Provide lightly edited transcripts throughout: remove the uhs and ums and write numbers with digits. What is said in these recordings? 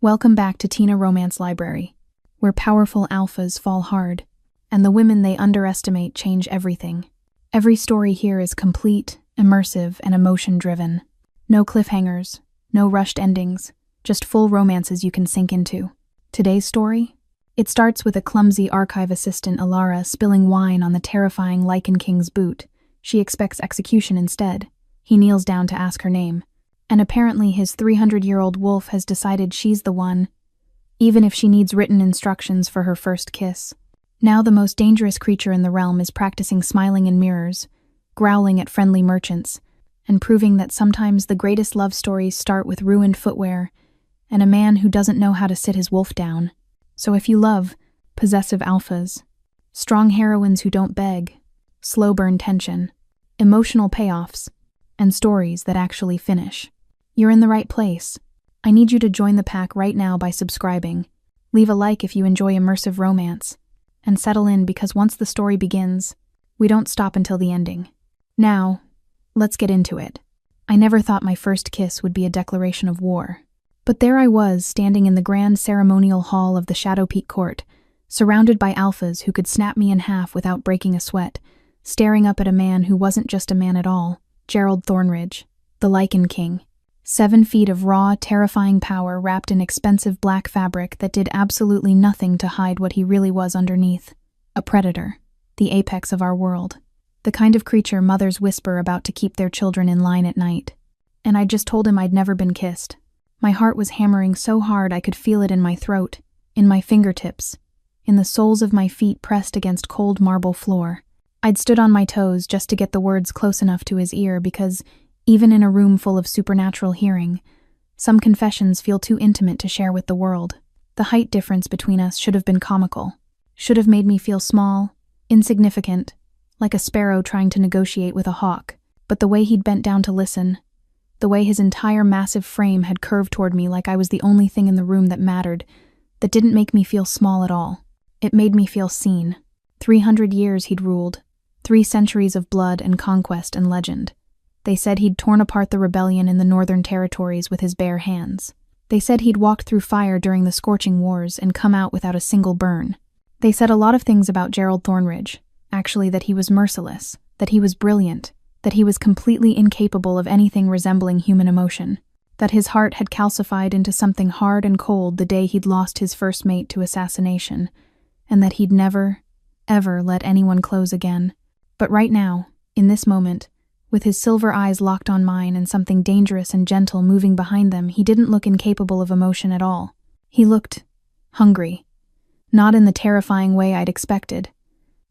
Welcome back to Tina Romance Library, where powerful alphas fall hard, and the women they underestimate change everything. Every story here is complete, immersive, and emotion-driven. No cliffhangers, no rushed endings, just full romances you can sink into. Today's story? It starts with a clumsy archive assistant, Alara, spilling wine on the terrifying Lycan King's boot. She expects execution instead. He kneels down to ask her name. And apparently his 300-year-old wolf has decided she's the one, even if she needs written instructions for her first kiss. Now the most dangerous creature in the realm is practicing smiling in mirrors, growling at friendly merchants, and proving that sometimes the greatest love stories start with ruined footwear and a man who doesn't know how to sit his wolf down. So if you love possessive alphas, strong heroines who don't beg, slow burn tension, emotional payoffs, and stories that actually finish, you're in the right place. I need you to join the pack right now by subscribing. Leave a like if you enjoy immersive romance. And settle in, because once the story begins, we don't stop until the ending. Now, let's get into it. I never thought my first kiss would be a declaration of war. But there I was, standing in the grand ceremonial hall of the Shadow Peak Court, surrounded by alphas who could snap me in half without breaking a sweat, staring up at a man who wasn't just a man at all, Gerald Thornridge, the Lycan King. 7 feet of raw, terrifying power wrapped in expensive black fabric that did absolutely nothing to hide what he really was underneath. A predator, the apex of our world. The kind of creature mothers whisper about to keep their children in line at night. And I just told him I'd never been kissed. My heart was hammering so hard I could feel it in my throat, in my fingertips, in the soles of my feet pressed against cold marble floor. I'd stood on my toes just to get the words close enough to his ear, because even in a room full of supernatural hearing, some confessions feel too intimate to share with the world. The height difference between us should have been comical, should have made me feel small, insignificant, like a sparrow trying to negotiate with a hawk. But the way he'd bent down to listen, the way his entire massive frame had curved toward me like I was the only thing in the room that mattered, that didn't make me feel small at all. It made me feel seen. 300 years he'd ruled, 3 centuries of blood and conquest and legend. They said he'd torn apart the rebellion in the northern territories with his bare hands. They said he'd walked through fire during the scorching wars and come out without a single burn. They said a lot of things about Gerald Thornridge, actually, that he was merciless, that he was brilliant, that he was completely incapable of anything resembling human emotion, that his heart had calcified into something hard and cold the day he'd lost his first mate to assassination, and that he'd never, ever let anyone close again. But right now, in this moment, with his silver eyes locked on mine and something dangerous and gentle moving behind them, he didn't look incapable of emotion at all. He looked hungry. Not in the terrifying way I'd expected.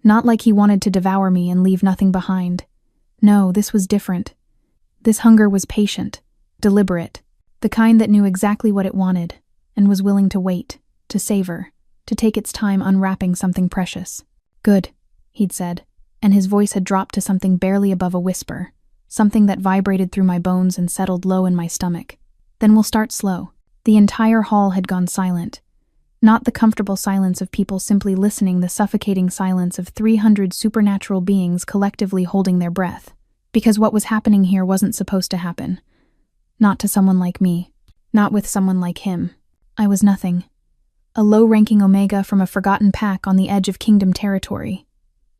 Not like he wanted to devour me and leave nothing behind. No, this was different. This hunger was patient, deliberate, the kind that knew exactly what it wanted and was willing to wait, to savor, to take its time unwrapping something precious. "Good," he'd said, and his voice had dropped to something barely above a whisper, something that vibrated through my bones and settled low in my stomach. "Then we'll start slow." The entire hall had gone silent. Not the comfortable silence of people simply listening, the suffocating silence of 300 supernatural beings collectively holding their breath. Because what was happening here wasn't supposed to happen. Not to someone like me. Not with someone like him. I was nothing. A low-ranking Omega from a forgotten pack on the edge of kingdom territory.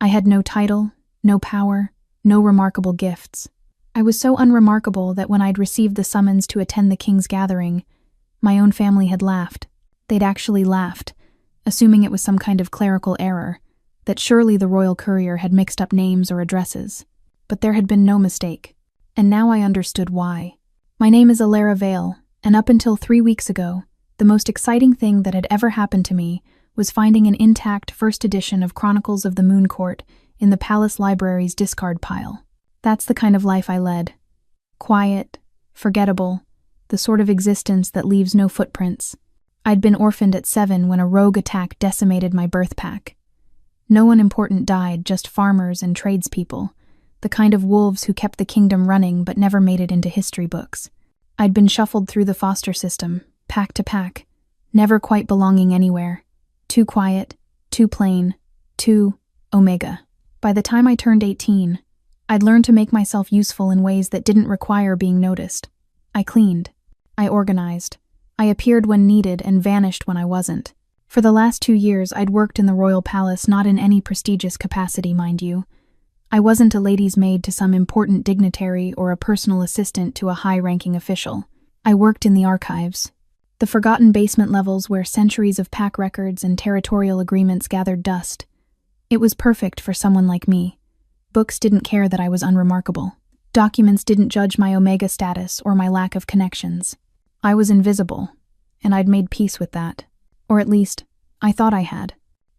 I had no title, no power, no remarkable gifts. I was so unremarkable that when I'd received the summons to attend the king's gathering, my own family had laughed. They'd actually laughed, assuming it was some kind of clerical error, that surely the royal courier had mixed up names or addresses. But there had been no mistake, and now I understood why. My name is Alara Vale, and up until 3 weeks ago, the most exciting thing that had ever happened to me was finding an intact first edition of Chronicles of the Moon Court in the Palace Library's discard pile. That's the kind of life I led. Quiet, forgettable, the sort of existence that leaves no footprints. I'd been orphaned at 7 when a rogue attack decimated my birth pack. No one important died, just farmers and tradespeople, the kind of wolves who kept the kingdom running but never made it into history books. I'd been shuffled through the foster system, pack to pack, never quite belonging anywhere. Too quiet, too plain, too Omega. By the time I turned 18, I'd learned to make myself useful in ways that didn't require being noticed. I cleaned. I organized. I appeared when needed and vanished when I wasn't. For the last 2 years, I'd worked in the royal palace, not in any prestigious capacity, mind you. I wasn't a lady's maid to some important dignitary or a personal assistant to a high-ranking official. I worked in the archives, the forgotten basement levels where centuries of pack records and territorial agreements gathered dust. It was perfect for someone like me. Books didn't care that I was unremarkable. Documents didn't judge my Omega status or my lack of connections. I was invisible, and I'd made peace with that. Or at least, I thought I had.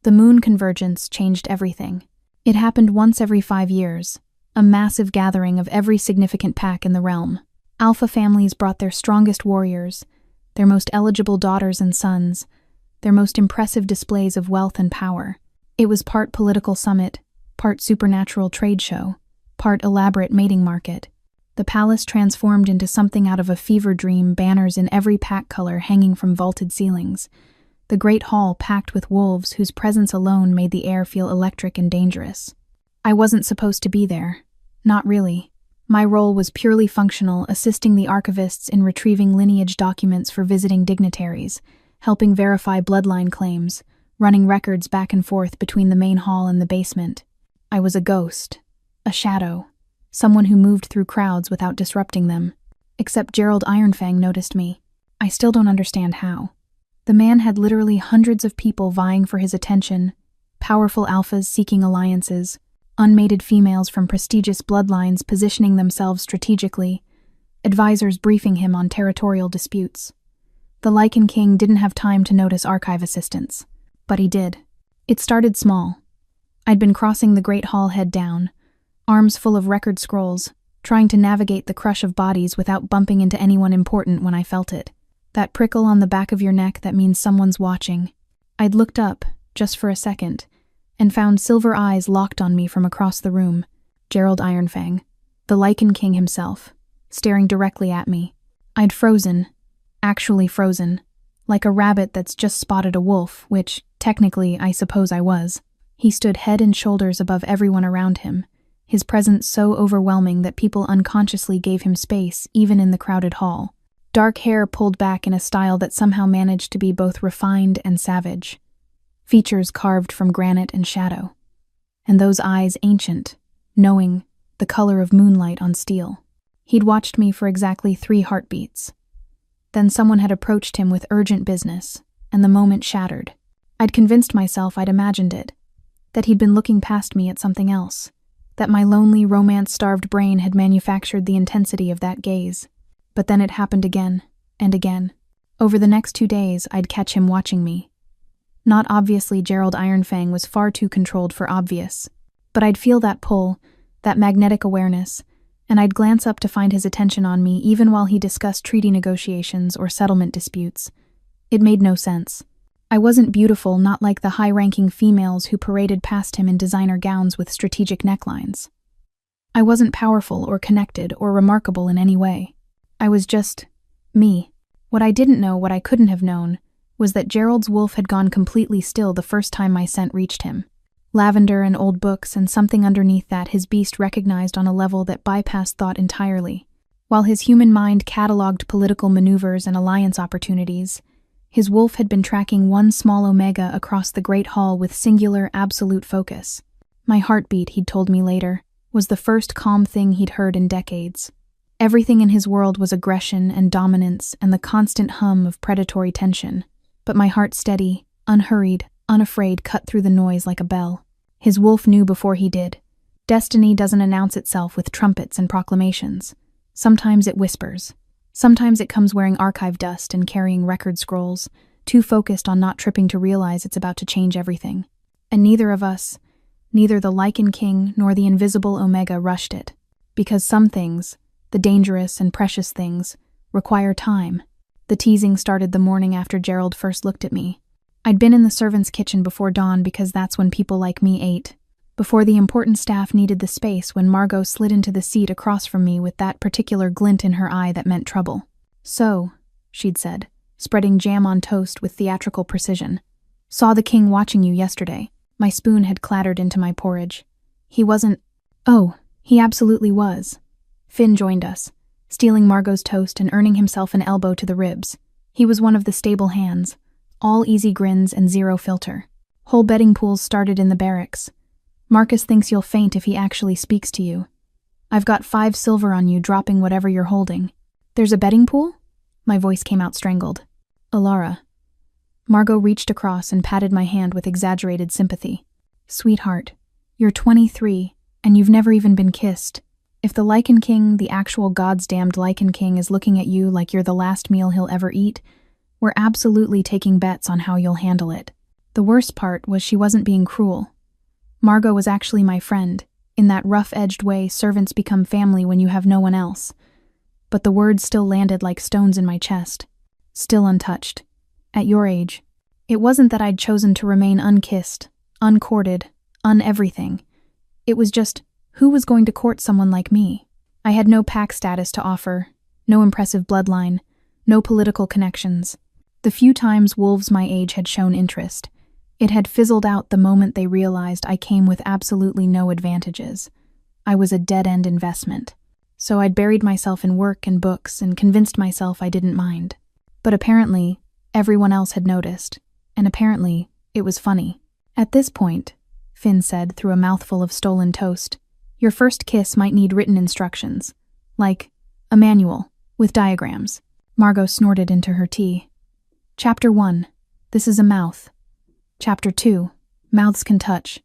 The moon convergence changed everything. It happened once every 5 years, a massive gathering of every significant pack in the realm. Alpha families brought their strongest warriors, their most eligible daughters and sons, their most impressive displays of wealth and power. It was part political summit, part supernatural trade show, part elaborate mating market. The palace transformed into something out of a fever dream, banners in every pack color hanging from vaulted ceilings. The great hall packed with wolves whose presence alone made the air feel electric and dangerous. I wasn't supposed to be there. Not really. My role was purely functional, assisting the archivists in retrieving lineage documents for visiting dignitaries, helping verify bloodline claims, running records back and forth between the main hall and the basement. I was a ghost, a shadow, someone who moved through crowds without disrupting them. Except Gerald Ironfang noticed me. I still don't understand how. The man had literally hundreds of people vying for his attention, powerful alphas seeking alliances, unmated females from prestigious bloodlines positioning themselves strategically, advisors briefing him on territorial disputes. The Lycan king didn't have time to notice archive assistants, but he did. It started small. I'd been crossing the great hall head down, arms full of record scrolls, trying to navigate the crush of bodies without bumping into anyone important when I felt it. That prickle on the back of your neck that means someone's watching. I'd looked up, just for a second, and found silver eyes locked on me from across the room. Gerald Ironfang, the Lycan king himself, staring directly at me. I'd frozen, actually frozen, like a rabbit that's just spotted a wolf, which, technically, I suppose I was. He stood head and shoulders above everyone around him, his presence so overwhelming that people unconsciously gave him space, even in the crowded hall. Dark hair pulled back in a style that somehow managed to be both refined and savage. Features carved from granite and shadow. And those eyes ancient, knowing, the color of moonlight on steel. He'd watched me for exactly 3 heartbeats. Then someone had approached him with urgent business, and the moment shattered. I'd convinced myself I'd imagined it, that he'd been looking past me at something else, that my lonely, romance-starved brain had manufactured the intensity of that gaze. But then it happened again, and again. Over the next 2 days, I'd catch him watching me. Not obviously, Gerald Ironfang was far too controlled for obvious, but I'd feel that pull, that magnetic awareness, and I'd glance up to find his attention on me even while he discussed treaty negotiations or settlement disputes. It made no sense. I wasn't beautiful, not like the high-ranking females who paraded past him in designer gowns with strategic necklines. I wasn't powerful or connected or remarkable in any way. I was just me. What I didn't know, what I couldn't have known, was that Gerald's wolf had gone completely still the first time my scent reached him. Lavender and old books and something underneath that his beast recognized on a level that bypassed thought entirely. While his human mind cataloged political maneuvers and alliance opportunities, his wolf had been tracking one small omega across the great hall with singular, absolute focus. My heartbeat, he'd told me later, was the first calm thing he'd heard in decades. Everything in his world was aggression and dominance and the constant hum of predatory tension. But my heart steady, unhurried, unafraid cut through the noise like a bell. His wolf knew before he did. Destiny doesn't announce itself with trumpets and proclamations. Sometimes it whispers. Sometimes it comes wearing archive dust and carrying record scrolls, too focused on not tripping to realize it's about to change everything. And neither of us, neither the Lycan King nor the invisible Omega rushed it. Because some things, the dangerous and precious things, require time. The teasing started the morning after Gerald first looked at me. I'd been in the servants' kitchen before dawn because that's when people like me ate. Before the important staff needed the space, when Margot slid into the seat across from me with that particular glint in her eye that meant trouble. "So," she'd said, spreading jam on toast with theatrical precision. "Saw the king watching you yesterday." My spoon had clattered into my porridge. He wasn't... Oh, he absolutely was. Finn joined us, stealing Margot's toast and earning himself an elbow to the ribs. He was one of the stable hands, all easy grins and zero filter. Whole betting pools started in the barracks. Marcus thinks you'll faint if he actually speaks to you. I've got 5 silver on you, dropping whatever you're holding. There's a betting pool? My voice came out strangled. Alara. Margot reached across and patted my hand with exaggerated sympathy. Sweetheart, you're 23, and you've never even been kissed. If the Lycan King, the actual God's-damned Lycan King, is looking at you like you're the last meal he'll ever eat, we're absolutely taking bets on how you'll handle it. The worst part was she wasn't being cruel. Margot was actually my friend. In that rough-edged way servants become family when you have no one else. But the words still landed like stones in my chest. Still untouched. At your age. It wasn't that I'd chosen to remain unkissed, uncourted, un-everything. It was just, who was going to court someone like me? I had no pack status to offer, no impressive bloodline, no political connections. The few times wolves my age had shown interest, it had fizzled out the moment they realized I came with absolutely no advantages. I was a dead-end investment. So I'd buried myself in work and books and convinced myself I didn't mind. But apparently, everyone else had noticed, and apparently, it was funny. At this point, Finn said through a mouthful of stolen toast, your first kiss might need written instructions, like a manual with diagrams. Margot snorted into her tea. Chapter 1, this is a mouth. Chapter 2, mouths can touch.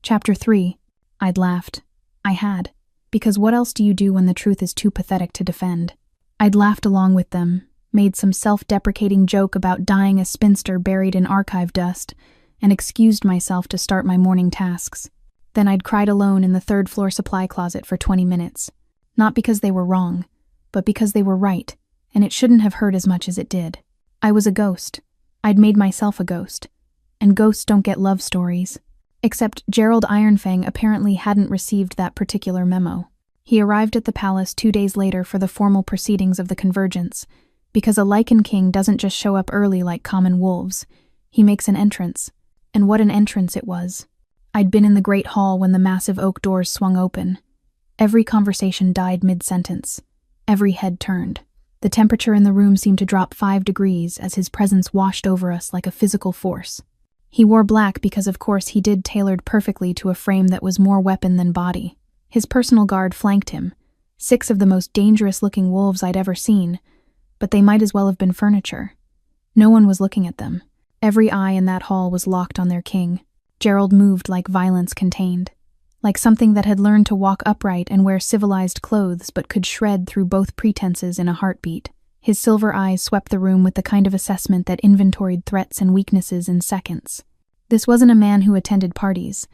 Chapter 3, I'd laughed. I had. Because what else do you do when the truth is too pathetic to defend? I'd laughed along with them, made some self-deprecating joke about dying a spinster buried in archive dust, and excused myself to start my morning tasks. Then I'd cried alone in the 3rd-floor supply closet for 20 minutes. Not because they were wrong, but because they were right, and it shouldn't have hurt as much as it did. I was a ghost. I'd made myself a ghost. And ghosts don't get love stories. Except Gerald Ironfang apparently hadn't received that particular memo. He arrived at the palace 2 days later for the formal proceedings of the convergence, because a Lycan King doesn't just show up early like common wolves. He makes an entrance. And what an entrance it was. I'd been in the great hall when the massive oak doors swung open. Every conversation died mid-sentence. Every head turned. The temperature in the room seemed to drop 5 degrees as his presence washed over us like a physical force. He wore black because, of course, he did tailored perfectly to a frame that was more weapon than body. His personal guard flanked him, 6 of the most dangerous-looking wolves I'd ever seen, but they might as well have been furniture. No one was looking at them. Every eye in that hall was locked on their king. Gerald moved like violence contained, like something that had learned to walk upright and wear civilized clothes but could shred through both pretenses in a heartbeat. His silver eyes swept the room with the kind of assessment that inventoried threats and weaknesses in seconds. This wasn't a man who attended parties.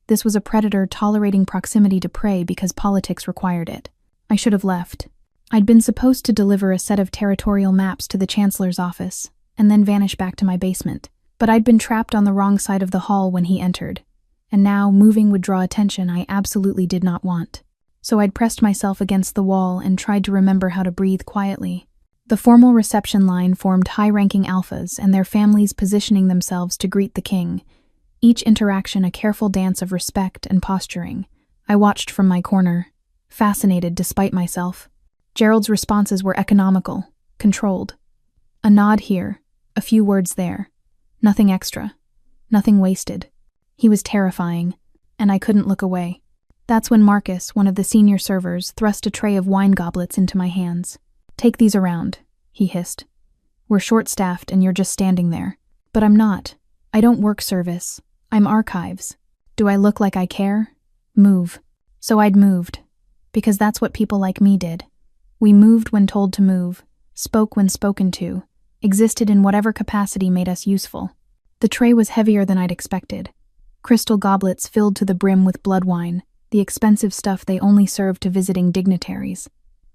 This was a predator tolerating proximity to prey because politics required it. I should have left. I'd been supposed to deliver a set of territorial maps to the Chancellor's office, and then vanish back to my basement. But I'd been trapped on the wrong side of the hall when he entered, and now moving would draw attention I absolutely did not want. So I'd pressed myself against the wall and tried to remember how to breathe quietly. The formal reception line formed high-ranking alphas and their families positioning themselves to greet the king, each interaction a careful dance of respect and posturing. I watched from my corner, fascinated despite myself. Gerald's responses were economical, controlled. A nod here, a few words there. Nothing extra, nothing wasted. He was terrifying, and I couldn't look away. That's when Marcus, one of the senior servers, thrust a tray of wine goblets into my hands. Take these around, he hissed. We're short-staffed and you're just standing there. But I'm not. I don't work service. I'm archives. Do I look like I care? Move. So I'd moved. Because that's what people like me did. We moved when told to move, spoke when spoken to, existed in whatever capacity made us useful. The tray was heavier than I'd expected. Crystal goblets filled to the brim with blood wine, the expensive stuff they only served to visiting dignitaries.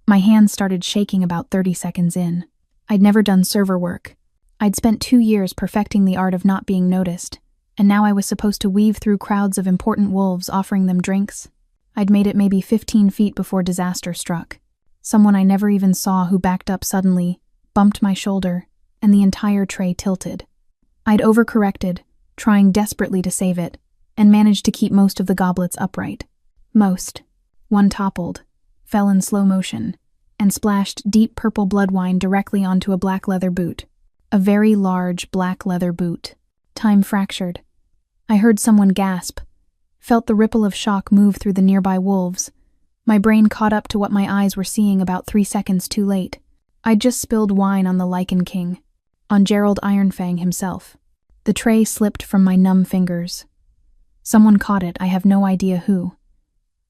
My hands started shaking about 30 seconds in. I'd never done server work. I'd spent 2 years perfecting the art of not being noticed, and now I was supposed to weave through crowds of important wolves offering them drinks. I'd made it maybe 15 feet before disaster struck. Someone I never even saw who backed up suddenly, bumped my shoulder, and the entire tray tilted. I'd overcorrected, trying desperately to save it, and managed to keep most of the goblets upright. Most. One toppled, fell in slow motion, and splashed deep purple blood wine directly onto a black leather boot. A very large black leather boot. Time fractured. I heard someone gasp, felt the ripple of shock move through the nearby wolves. My brain caught up to what my eyes were seeing about 3 seconds too late. I'd just spilled wine on the Lycan King, on Gerald Ironfang himself. The tray slipped from my numb fingers. Someone caught it, I have no idea who.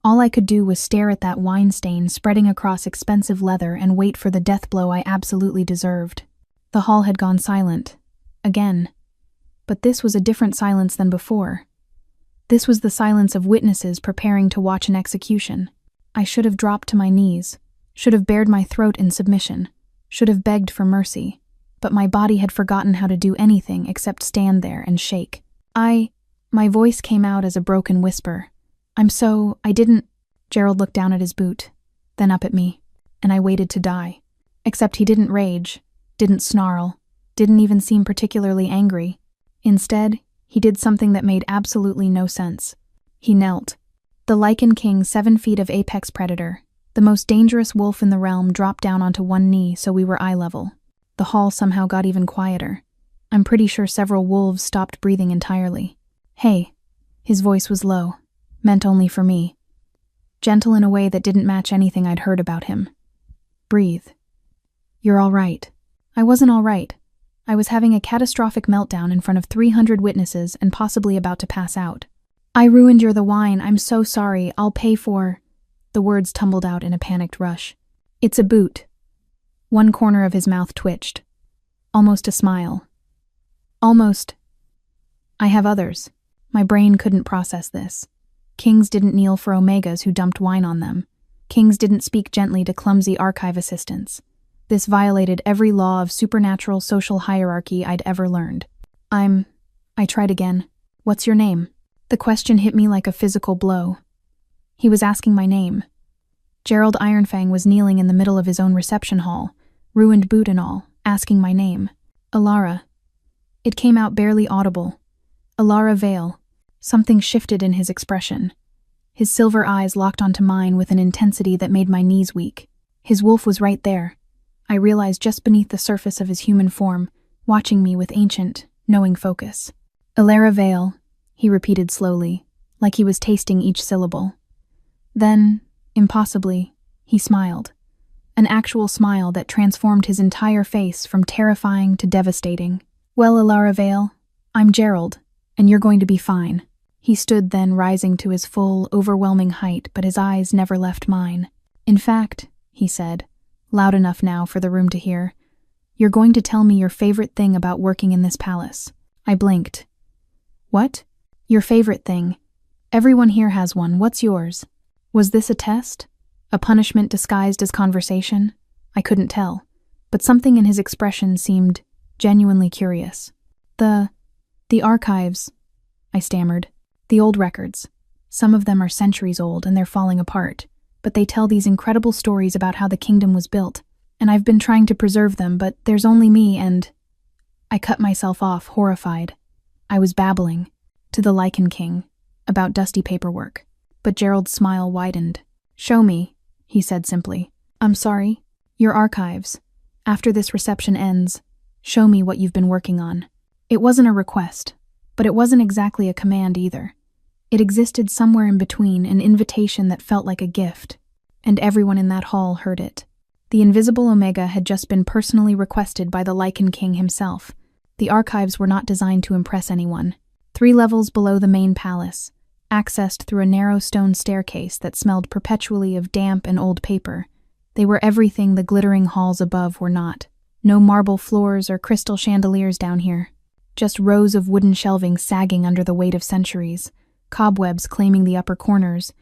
All I could do was stare at that wine stain spreading across expensive leather and wait for the death blow I absolutely deserved. The hall had gone silent. Again. But this was a different silence than before. This was the silence of witnesses preparing to watch an execution. I should have dropped to my knees, should have bared my throat in submission, should have begged for mercy, but my body had forgotten how to do anything except stand there and shake. My voice came out as a broken whisper. I didn't. Gerald looked down at his boot, then up at me, and I waited to die. Except he didn't rage, didn't snarl, didn't even seem particularly angry. Instead, he did something that made absolutely no sense. He knelt. The Lycan King, 7 feet of apex predator, the most dangerous wolf in the realm, dropped down onto one knee so we were eye level. The hall somehow got even quieter. I'm pretty sure several wolves stopped breathing entirely. Hey. His voice was low, meant only for me. Gentle in a way that didn't match anything I'd heard about him. Breathe. You're all right. I wasn't all right. I was having a catastrophic meltdown in front of 300 witnesses and possibly about to pass out. I ruined the wine, I'm so sorry, I'll pay for... The words tumbled out in a panicked rush. It's a boot. One corner of his mouth twitched. Almost a smile. Almost. I have others. My brain couldn't process this. Kings didn't kneel for omegas who dumped wine on them. Kings didn't speak gently to clumsy archive assistants. This violated every law of supernatural social hierarchy I'd ever learned. I tried again. What's your name? The question hit me like a physical blow. He was asking my name. Gerald Ironfang was kneeling in the middle of his own reception hall, ruined boot and all, asking my name. Alara. It came out barely audible. Alara Vale. Something shifted in his expression. His silver eyes locked onto mine with an intensity that made my knees weak. His wolf was right there. I realized just beneath the surface of his human form, watching me with ancient, knowing focus. Alara Vale, he repeated slowly, like he was tasting each syllable. Then, impossibly, he smiled. An actual smile that transformed his entire face from terrifying to devastating. Well, Alara Vale, I'm Gerald, and you're going to be fine. He stood then, rising to his full, overwhelming height, but his eyes never left mine. In fact, he said, loud enough now for the room to hear, you're going to tell me your favorite thing about working in this palace. I blinked. What? Your favorite thing. Everyone here has one. What's yours? Was this a test? A punishment disguised as conversation? I couldn't tell, but something in his expression seemed genuinely curious. The archives, I stammered. The old records. Some of them are centuries old and they're falling apart, but they tell these incredible stories about how the kingdom was built, and I've been trying to preserve them, but there's only me and... I cut myself off, horrified. I was babbling, to the Lycan King, about dusty paperwork, but Gerald's smile widened. Show me, he said simply. I'm sorry. Your archives. After this reception ends, show me what you've been working on. It wasn't a request, but it wasn't exactly a command either. It existed somewhere in between, an invitation that felt like a gift, and everyone in that hall heard it. The invisible Omega had just been personally requested by the Lycan King himself. The archives were not designed to impress anyone. 3 levels below the main palace, accessed through a narrow stone staircase that smelled perpetually of damp and old paper. They were everything the glittering halls above were not. No marble floors or crystal chandeliers down here. Just rows of wooden shelving sagging under the weight of centuries, cobwebs claiming the upper corners,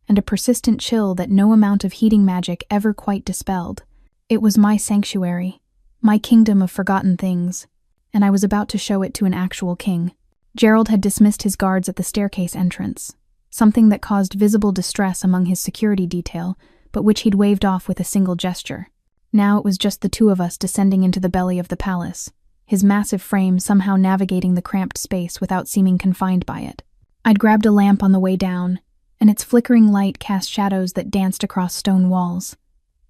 and a persistent chill that no amount of heating magic ever quite dispelled. It was my sanctuary, my kingdom of forgotten things, and I was about to show it to an actual king. Gerald had dismissed his guards at the staircase entrance, something that caused visible distress among his security detail, but which he'd waved off with a single gesture. Now it was just the 2 of us descending into the belly of the palace, his massive frame somehow navigating the cramped space without seeming confined by it. I'd grabbed a lamp on the way down, and its flickering light cast shadows that danced across stone walls.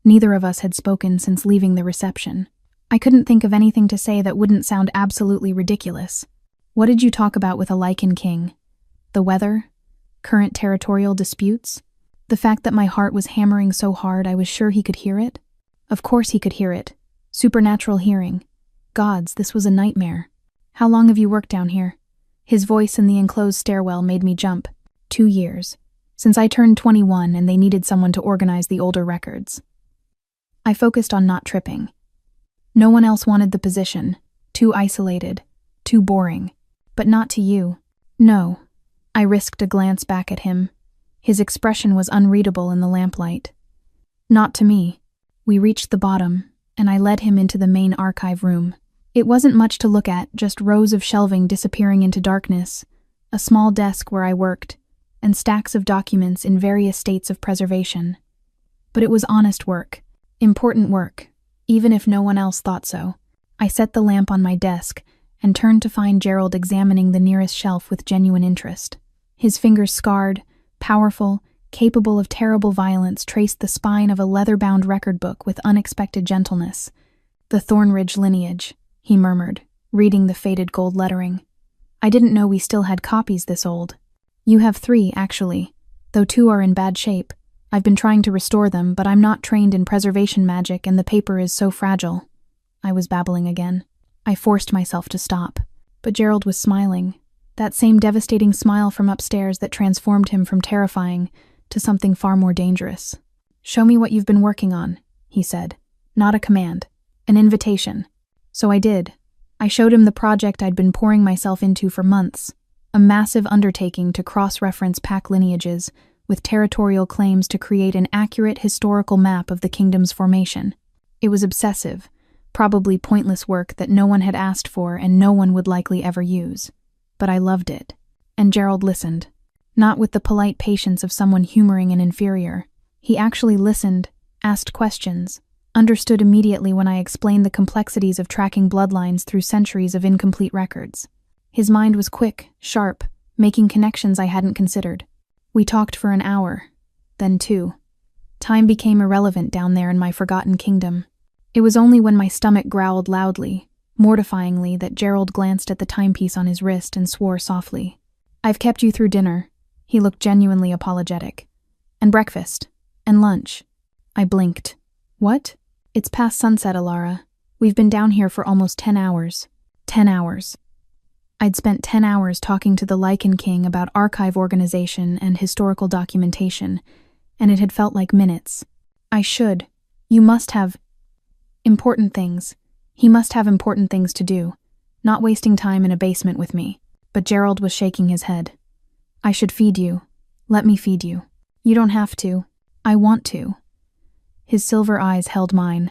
Neither of us had spoken since leaving the reception. I couldn't think of anything to say that wouldn't sound absolutely ridiculous. What did you talk about with a Lycan king? The weather? Current territorial disputes? The fact that my heart was hammering so hard I was sure he could hear it? Of course he could hear it. Supernatural hearing. Gods, this was a nightmare. How long have you worked down here? His voice in the enclosed stairwell made me jump. 2 years. Since I turned 21 and they needed someone to organize the older records. I focused on not tripping. No one else wanted the position. Too isolated. Too boring. But not to you. No. I risked a glance back at him. His expression was unreadable in the lamplight. Not to me. We reached the bottom, and I led him into the main archive room. It wasn't much to look at, just rows of shelving disappearing into darkness, a small desk where I worked, and stacks of documents in various states of preservation. But it was honest work. Important work, even if no one else thought so. I set the lamp on my desk and turned to find Gerald examining the nearest shelf with genuine interest. His fingers scarred, powerful, capable of terrible violence, traced the spine of a leather-bound record book with unexpected gentleness. The Thornridge lineage, he murmured, reading the faded gold lettering. I didn't know we still had copies this old. You have 3, actually, though 2 are in bad shape. I've been trying to restore them, but I'm not trained in preservation magic and the paper is so fragile. I was babbling again. I forced myself to stop. But Gerald was smiling. That same devastating smile from upstairs that transformed him from terrifying to something far more dangerous. Show me what you've been working on, he said. Not a command. An invitation. So I did. I showed him the project I'd been pouring myself into for months. A massive undertaking to cross-reference pack lineages with territorial claims to create an accurate historical map of the kingdom's formation. It was obsessive, probably pointless work that no one had asked for and no one would likely ever use. But I loved it. And Gerald listened. Not with the polite patience of someone humoring an inferior. He actually listened, asked questions, understood immediately when I explained the complexities of tracking bloodlines through centuries of incomplete records. His mind was quick, sharp, making connections I hadn't considered. We talked for an hour, then 2. Time became irrelevant down there in my forgotten kingdom. It was only when my stomach growled loudly, mortifyingly, that Gerald glanced at the timepiece on his wrist and swore softly. I've kept you through dinner. He looked genuinely apologetic. And breakfast. And lunch. I blinked. What? It's past sunset, Alara. We've been down here for almost 10 hours. 10 hours. I'd spent 10 hours talking to the Lycan King about archive organization and historical documentation, and it had felt like minutes. You must have important things. He must have important things to do, not wasting time in a basement with me. But Gerald was shaking his head. I should feed you. Let me feed you. You don't have to. I want to. His silver eyes held mine.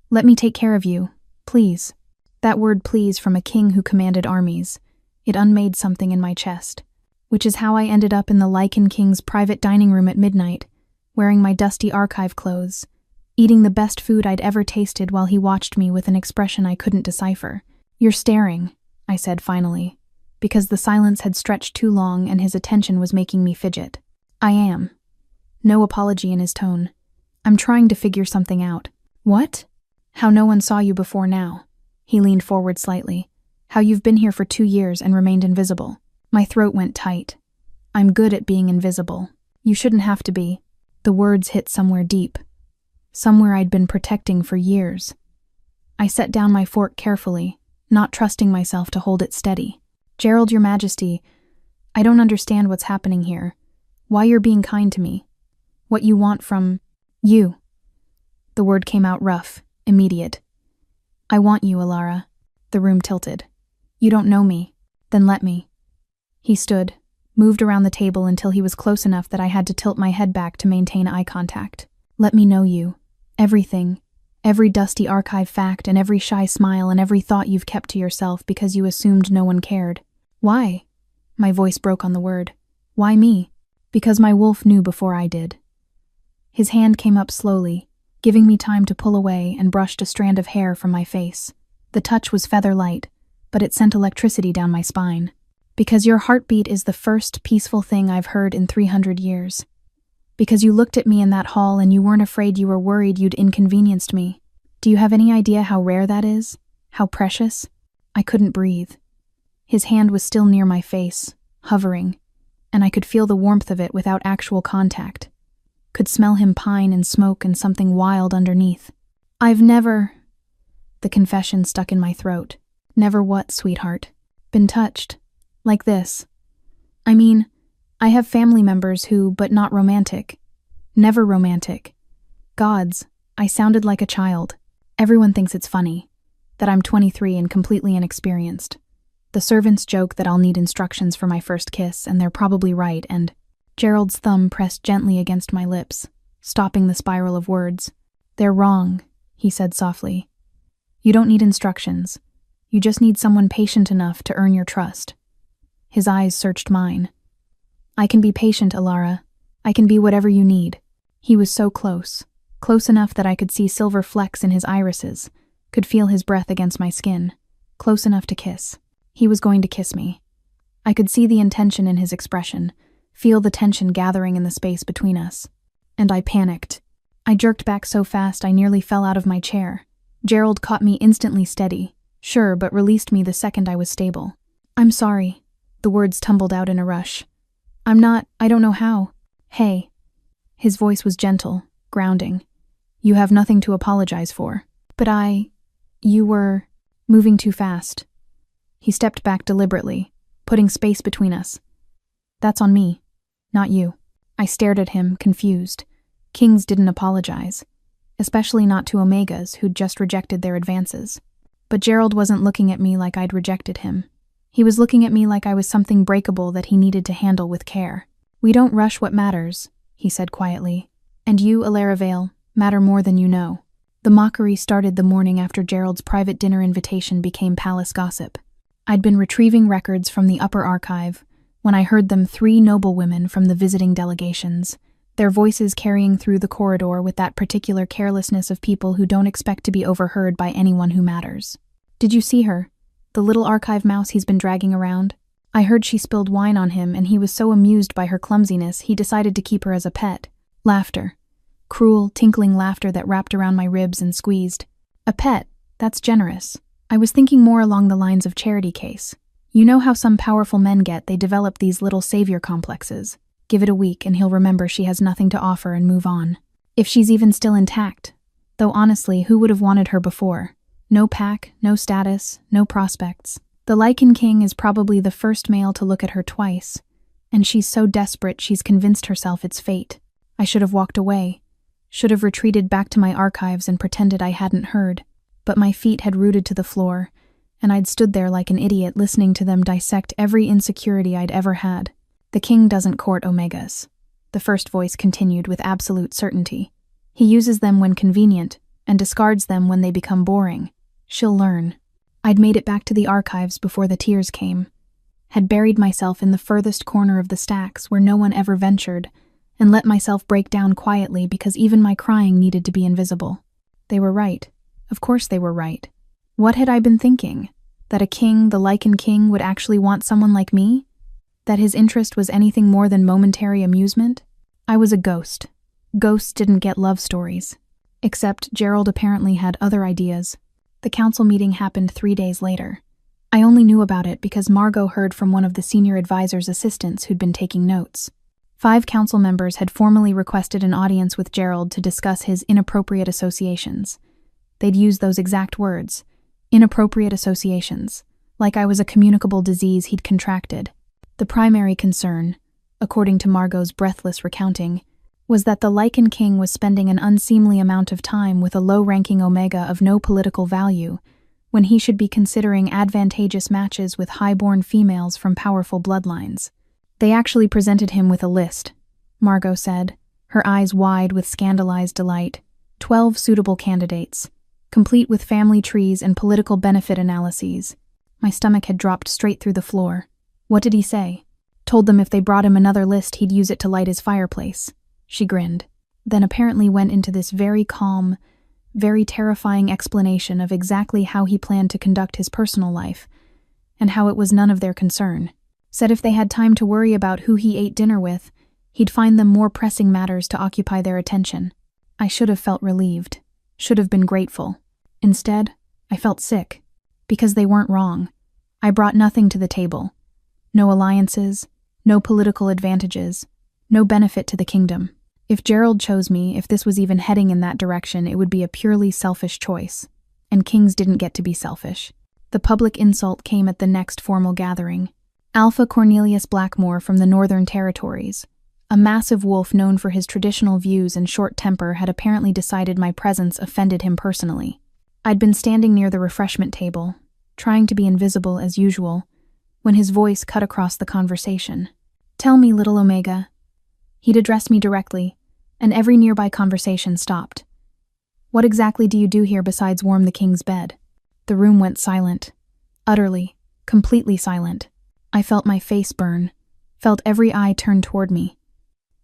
Let me take care of you, please. That word please from a king who commanded armies. It unmade something in my chest. Which is how I ended up in the Lycan King's private dining room at midnight, wearing my dusty archive clothes, eating the best food I'd ever tasted while he watched me with an expression I couldn't decipher. You're staring, I said finally, because the silence had stretched too long and his attention was making me fidget. I am. No apology in his tone. I'm trying to figure something out. What? How no one saw you before now. He leaned forward slightly. How you've been here for 2 years and remained invisible. My throat went tight. I'm good at being invisible. You shouldn't have to be. The words hit somewhere deep. Somewhere I'd been protecting for years. I set down my fork carefully, not trusting myself to hold it steady. Gerald, Your Majesty, I don't understand what's happening here. Why you're being kind to me. What you want from you. The word came out rough, immediate. I want you, Alara. The room tilted. You don't know me. Then let me. He stood, moved around the table until he was close enough that I had to tilt my head back to maintain eye contact. Let me know you. Everything. Every dusty archive fact and every shy smile and every thought you've kept to yourself because you assumed no one cared. Why? My voice broke on the word. Why me? Because my wolf knew before I did. His hand came up slowly, giving me time to pull away, and brushed a strand of hair from my face. The touch was feather light, but it sent electricity down my spine. Because your heartbeat is the first peaceful thing I've heard in 300 years. Because you looked at me in that hall and you weren't afraid, you were worried you'd inconvenienced me. Do you have any idea how rare that is? How precious? I couldn't breathe. His hand was still near my face, hovering, and I could feel the warmth of it without actual contact. Could smell him pine and smoke and something wild underneath. I've never... The confession stuck in my throat. Never what, sweetheart? Been touched. Like this. I mean, I have family members who, but not romantic. Never romantic. Gods, I sounded like a child. Everyone thinks it's funny, that I'm 23 and completely inexperienced. The servants joke that I'll need instructions for my first kiss, and they're probably right, and Gerald's thumb pressed gently against my lips, stopping the spiral of words. They're wrong, he said softly. You don't need instructions. You just need someone patient enough to earn your trust. His eyes searched mine. I can be patient, Alara. I can be whatever you need. He was so close. Close enough that I could see silver flecks in his irises, could feel his breath against my skin. Close enough to kiss. He was going to kiss me. I could see the intention in his expression, feel the tension gathering in the space between us. And I panicked. I jerked back so fast I nearly fell out of my chair. Gerald caught me instantly steady, sure, but released me the second I was stable. I'm sorry. The words tumbled out in a rush. I don't know how. Hey. His voice was gentle, grounding. You have nothing to apologize for. But you were moving too fast. He stepped back deliberately, putting space between us. That's on me, not you. I stared at him, confused. Kings didn't apologize, especially not to Omegas who'd just rejected their advances. But Gerald wasn't looking at me like I'd rejected him. He was looking at me like I was something breakable that he needed to handle with care. We don't rush what matters, he said quietly. And you, Alara Vale, matter more than you know. The mockery started the morning after Gerald's private dinner invitation became palace gossip. I'd been retrieving records from the upper archive when I heard them 3 noblewomen from the visiting delegations, their voices carrying through the corridor with that particular carelessness of people who don't expect to be overheard by anyone who matters. Did you see her? The little archive mouse he's been dragging around? I heard she spilled wine on him and he was so amused by her clumsiness he decided to keep her as a pet. Laughter. Cruel, tinkling laughter that wrapped around my ribs and squeezed. A pet, that's generous. I was thinking more along the lines of charity case. You know how some powerful men they develop these little savior complexes. Give it a week and he'll remember she has nothing to offer and move on. If she's even still intact. Though honestly, who would have wanted her before? No pack, no status, no prospects. The Lycan king is probably the first male to look at her twice, and she's so desperate she's convinced herself it's fate. I should have walked away. Should have retreated back to my archives and pretended I hadn't heard. But my feet had rooted to the floor, and I'd stood there like an idiot listening to them dissect every insecurity I'd ever had. The king doesn't court Omegas. The first voice continued with absolute certainty. He uses them when convenient, and discards them when they become boring. She'll learn. I'd made it back to the archives before the tears came. Had buried myself in the furthest corner of the stacks where no one ever ventured, and let myself break down quietly because even my crying needed to be invisible. They were right. Of course they were right. What had I been thinking? That a king, the Lycan king, would actually want someone like me? That his interest was anything more than momentary amusement? I was a ghost. Ghosts didn't get love stories. Except Gerald apparently had other ideas. The council meeting happened 3 days later. I only knew about it because Margot heard from one of the senior advisor's assistants who'd been taking notes. 5 council members had formally requested an audience with Gerald to discuss his inappropriate associations. They'd used those exact words, inappropriate associations, like I was a communicable disease he'd contracted. The primary concern, according to Margot's breathless recounting, was that the Lycan king was spending an unseemly amount of time with a low-ranking Omega of no political value, when he should be considering advantageous matches with high-born females from powerful bloodlines. They actually presented him with a list, Margot said, her eyes wide with scandalized delight. 12 suitable candidates, complete with family trees and political benefit analyses. My stomach had dropped straight through the floor. What did he say? Told them if they brought him another list he'd use it to light his fireplace. She grinned, then apparently went into this very calm, very terrifying explanation of exactly how he planned to conduct his personal life, and how it was none of their concern. Said if they had time to worry about who he ate dinner with, he'd find them more pressing matters to occupy their attention. I should have felt relieved, should have been grateful. Instead, I felt sick, because they weren't wrong. I brought nothing to the table. No alliances, no political advantages, no benefit to the kingdom. If Gerald chose me, if this was even heading in that direction, it would be a purely selfish choice. And kings didn't get to be selfish. The public insult came at the next formal gathering. Alpha Cornelius Blackmore from the Northern Territories, a massive wolf known for his traditional views and short temper, had apparently decided my presence offended him personally. I'd been standing near the refreshment table, trying to be invisible as usual, when his voice cut across the conversation. "Tell me, little Omega." He'd addressed me directly, and every nearby conversation stopped. "What exactly do you do here besides warm the king's bed?" The room went silent. Utterly, completely silent. I felt my face burn, felt every eye turn toward me,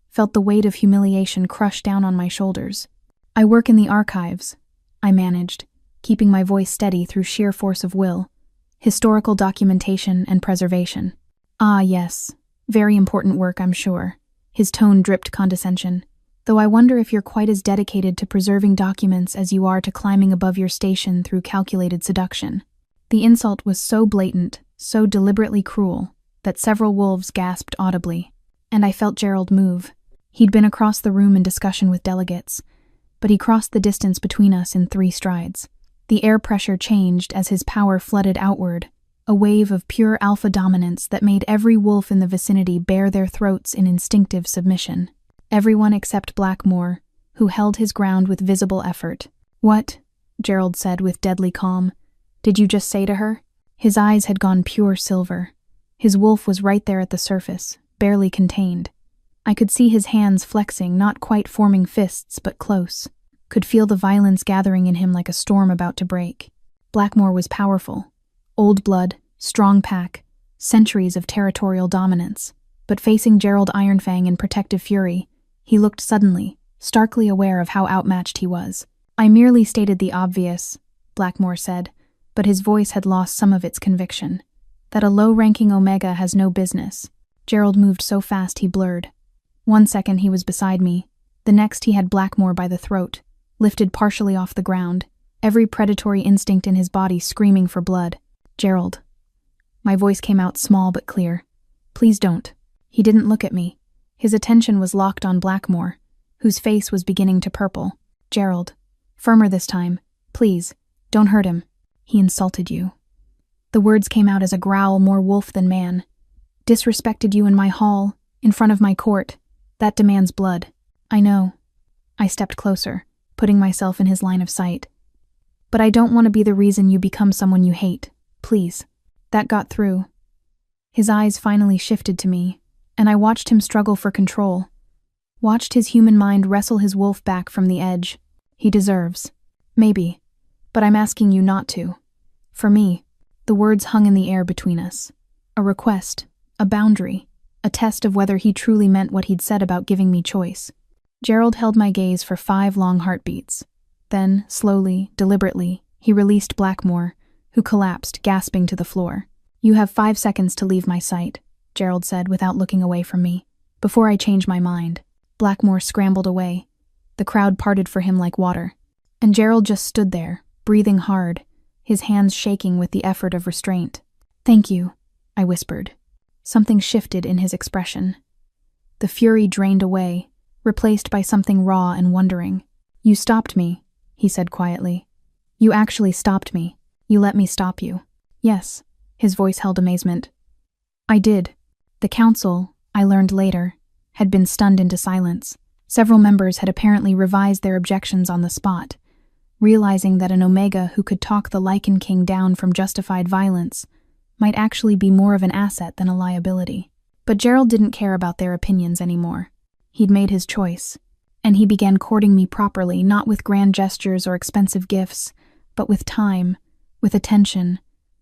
felt the weight of humiliation crush down on my shoulders. "I work in the archives," I managed, keeping my voice steady through sheer force of will. "Historical documentation and preservation." "Ah, yes. Very important work, I'm sure." His tone dripped condescension. "Though I wonder if you're quite as dedicated to preserving documents as you are to climbing above your station through calculated seduction." The insult was so blatant, so deliberately cruel, that several wolves gasped audibly, and I felt Gerald move. He'd been across the room in discussion with delegates, but he crossed the distance between us in 3 strides. The air pressure changed as his power flooded outward, a wave of pure alpha dominance that made every wolf in the vicinity bare their throats in instinctive submission. Everyone except Blackmore, who held his ground with visible effort. "What?" Gerald said with deadly calm. "Did you just say to her?" His eyes had gone pure silver. His wolf was right there at the surface, barely contained. I could see his hands flexing, not quite forming fists, but close. Could feel the violence gathering in him like a storm about to break. Blackmore was powerful. Old blood, strong pack, centuries of territorial dominance. But facing Gerald Ironfang in protective fury, he looked suddenly, starkly aware of how outmatched he was. "I merely stated the obvious," Blackmore said, but his voice had lost some of its conviction. "That a low-ranking Omega has no business." Gerald moved so fast he blurred. 1 second he was beside me. The next he had Blackmore by the throat, lifted partially off the ground, every predatory instinct in his body screaming for blood. "Gerald." My voice came out small but clear. "Please don't." He didn't look at me. His attention was locked on Blackmore, whose face was beginning to purple. "Gerald. Firmer this time. Please, don't hurt him. He insulted you." The words came out as a growl more wolf than man. "Disrespected you in my hall, in front of my court. That demands blood." "I know." I stepped closer, putting myself in his line of sight. "But I don't want to be the reason you become someone you hate. Please." That got through. His eyes finally shifted to me, and I watched him struggle for control. Watched his human mind wrestle his wolf back from the edge. "He deserves." "Maybe. But I'm asking you not to." For me, the words hung in the air between us. A request, a boundary, a test of whether he truly meant what he'd said about giving me choice. Gerald held my gaze for 5 long heartbeats. Then, slowly, deliberately, he released Blackmore, who collapsed, gasping to the floor. "You have 5 seconds to leave my sight," Gerald said without looking away from me, "before I change my mind." Blackmore scrambled away. The crowd parted for him like water. And Gerald just stood there, breathing hard, his hands shaking with the effort of restraint. "Thank you," I whispered. Something shifted in his expression. The fury drained away, replaced by something raw and wondering. "You stopped me," he said quietly. "You actually stopped me. You let me stop you." "Yes," his voice held amazement. "I did." The council, I learned later, had been stunned into silence. Several members had apparently revised their objections on the spot, realizing that an Omega who could talk the Lycan King down from justified violence might actually be more of an asset than a liability. But Gerald didn't care about their opinions anymore. He'd made his choice, and he began courting me properly, not with grand gestures or expensive gifts, but with time, with attention,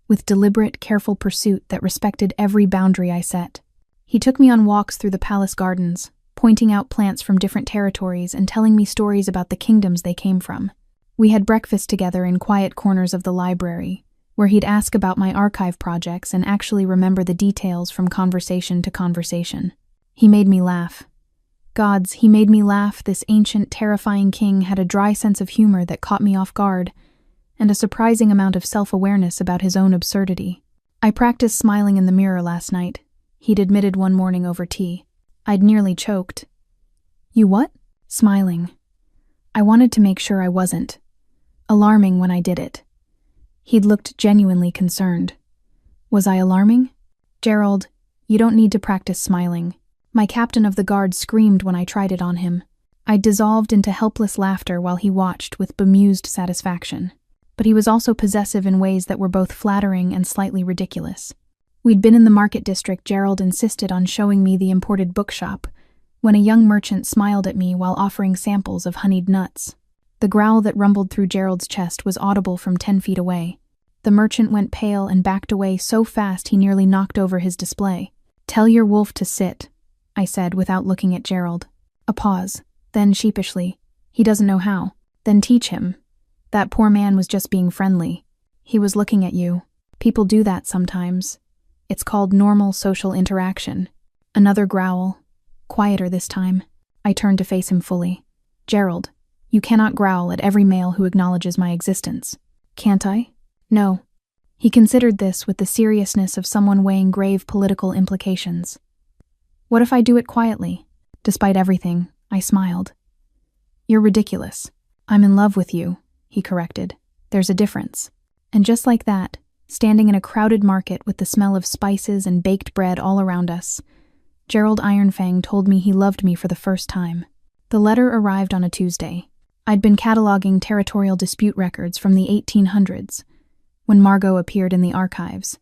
with deliberate, careful pursuit that respected every boundary I set. He took me on walks through the palace gardens, pointing out plants from different territories and telling me stories about the kingdoms they came from. We had breakfast together in quiet corners of the library, where he'd ask about my archive projects and actually remember the details from conversation to conversation. He made me laugh. Gods, he made me laugh. This ancient, terrifying king had a dry sense of humor that caught me off guard, and a surprising amount of self-awareness about his own absurdity. I practiced smiling in the mirror last night, he'd admitted one morning over tea. I'd nearly choked. You what? Smiling. I wanted to make sure I wasn't. Alarming when I did it. He'd looked genuinely concerned. Was I alarming? Gerald, you don't need to practice smiling. My captain of the guard screamed when I tried it on him. I dissolved into helpless laughter while he watched with bemused satisfaction. But he was also possessive in ways that were both flattering and slightly ridiculous. We'd been in the market district. Gerald insisted on showing me the imported bookshop, when a young merchant smiled at me while offering samples of honeyed nuts. The growl that rumbled through Gerald's chest was audible from 10 feet away. The merchant went pale and backed away so fast he nearly knocked over his display. "Tell your wolf to sit," I said without looking at Gerald. A pause, then sheepishly, "He doesn't know how." "Then teach him. That poor man was just being friendly. He was looking at you. People do that sometimes. It's called normal social interaction." Another growl, quieter this time. I turned to face him fully. "Gerald, you cannot growl at every male who acknowledges my existence." "Can't I?" "No." He considered this with the seriousness of someone weighing grave political implications. "What if I do it quietly?" Despite everything, I smiled. "You're ridiculous. I'm in love with you," he corrected. "There's a difference." And just like that, standing in a crowded market with the smell of spices and baked bread all around us, Gerald Ironfang told me he loved me for the first time. The letter arrived on a Tuesday. I'd been cataloging territorial dispute records from the 1800s, when Margot appeared in the archives,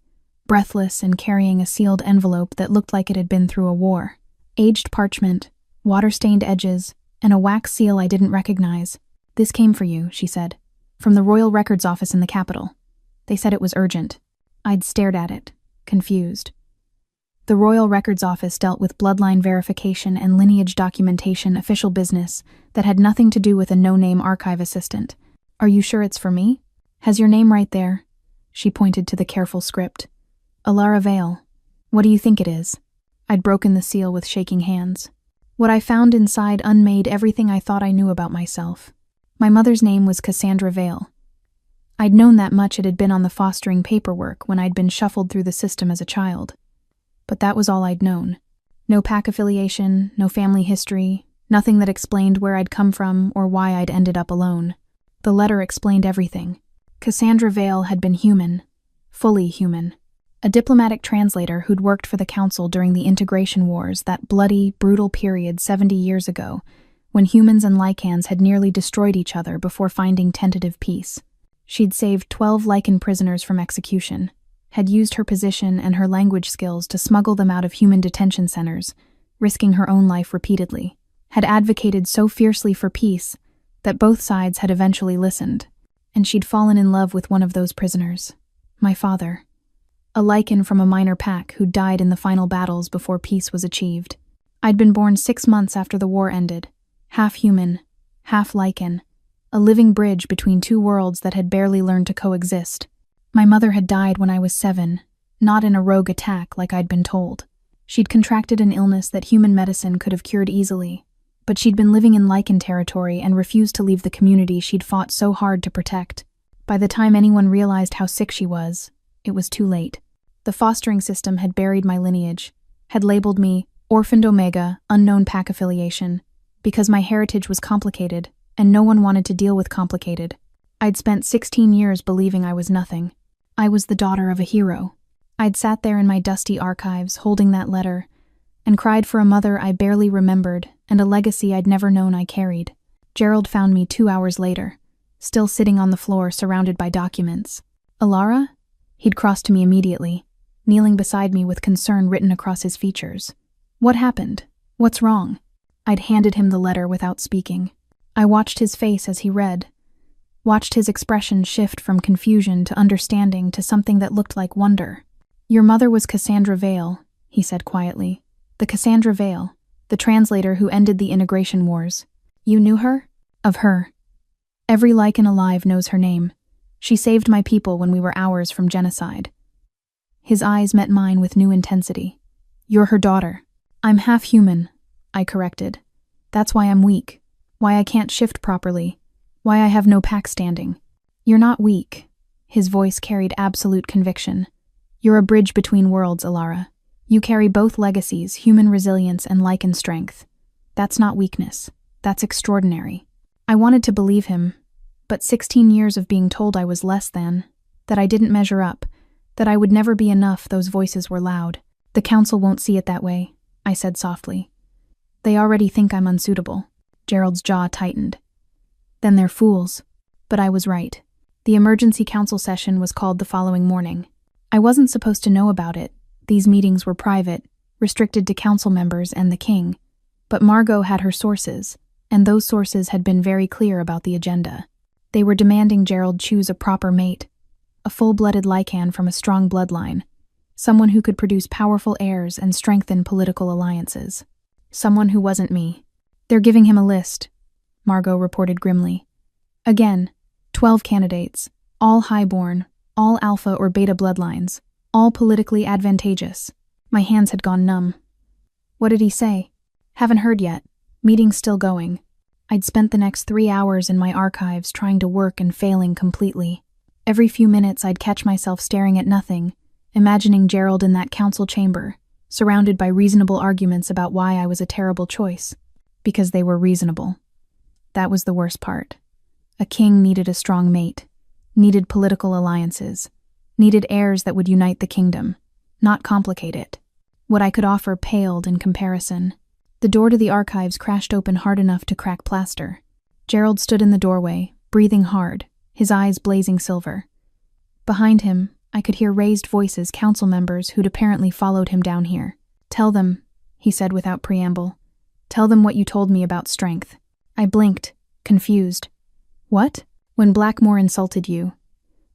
breathless and carrying a sealed envelope that looked like it had been through a war. Aged parchment, water-stained edges, and a wax seal I didn't recognize. "This came for you," she said, "from the Royal Records Office in the capital. They said it was urgent." I'd stared at it, confused. The Royal Records Office dealt with bloodline verification and lineage documentation, official business that had nothing to do with a no-name archive assistant. "Are you sure it's for me? Has your name right there?" She pointed to the careful script. "Alara Vale. What do you think it is?" I'd broken the seal with shaking hands. What I found inside unmade everything I thought I knew about myself. My mother's name was Cassandra Vale. I'd known that much. It had been on the fostering paperwork when I'd been shuffled through the system as a child. But that was all I'd known. No pack affiliation, no family history, nothing that explained where I'd come from or why I'd ended up alone. The letter explained everything. Cassandra Vale had been human, fully human. A diplomatic translator who'd worked for the council during the integration wars, that bloody, brutal period 70 years ago, when humans and Lycans had nearly destroyed each other before finding tentative peace. She'd saved 12 Lycan prisoners from execution, had used her position and her language skills to smuggle them out of human detention centers, risking her own life repeatedly, had advocated so fiercely for peace that both sides had eventually listened, and she'd fallen in love with one of those prisoners, my father, a Lycan from a minor pack who died in the final battles before peace was achieved. I'd been born 6 months after the war ended, half human, half Lycan, a living bridge between two worlds that had barely learned to coexist. My mother had died when I was 7, not in a rogue attack like I'd been told. She'd contracted an illness that human medicine could have cured easily, but she'd been living in Lycan territory and refused to leave the community she'd fought so hard to protect. By the time anyone realized how sick she was, it was too late. The fostering system had buried my lineage, had labeled me Orphaned Omega, unknown pack affiliation, because my heritage was complicated, and no one wanted to deal with complicated. I'd spent 16 years believing I was nothing. I was the daughter of a hero. I'd sat there in my dusty archives, holding that letter, and cried for a mother I barely remembered and a legacy I'd never known I carried. Gerald found me 2 hours later, still sitting on the floor surrounded by documents. "Alara?" He'd crossed to me immediately, kneeling beside me with concern written across his features. "What happened? What's wrong?" I'd handed him the letter without speaking. I watched his face as he read, watched his expression shift from confusion to understanding to something that looked like wonder. "Your mother was Cassandra Vale," he said quietly. "The Cassandra Vale, the translator who ended the integration wars. You knew her?" "Of her. Every Lycan alive knows her name. She saved my people when we were hours from genocide." His eyes met mine with new intensity. "You're her daughter." "I'm half human," I corrected. "That's why I'm weak, why I can't shift properly, why I have no pack standing." You're not weak. His voice carried absolute conviction. You're a bridge between worlds, Alara. You carry both legacies, human resilience and Lycan strength. That's not weakness. That's extraordinary. I wanted to believe him, but 16 years of being told I was less than, that I didn't measure up, that I would never be enough, those voices were loud. The council won't see it that way, I said softly. They already think I'm unsuitable. Gerald's jaw tightened. Then they're fools. But I was right. The emergency council session was called the following morning. I wasn't supposed to know about it. These meetings were private, restricted to council members and the king. But Margot had her sources, and those sources had been very clear about the agenda. They were demanding Gerald choose a proper mate, a full-blooded Lycan from a strong bloodline, someone who could produce powerful heirs and strengthen political alliances. Someone who wasn't me. They're giving him a list, Margot reported grimly. Again, 12 candidates, all highborn, all alpha or beta bloodlines, all politically advantageous. My hands had gone numb. What did he say? Haven't heard yet. Meeting's still going. I'd spent the next 3 hours in my archives trying to work and failing completely. Every few minutes I'd catch myself staring at nothing, imagining Gerald in that council chamber, surrounded by reasonable arguments about why I was a terrible choice. Because they were reasonable. That was the worst part. A king needed a strong mate, needed political alliances, needed heirs that would unite the kingdom, not complicate it. What I could offer paled in comparison. The door to the archives crashed open hard enough to crack plaster. Gerald stood in the doorway, breathing hard, his eyes blazing silver. Behind him, I could hear raised voices, council members who'd apparently followed him down here. Tell them, he said without preamble. Tell them what you told me about strength. I blinked, confused. What? When Blackmore insulted you.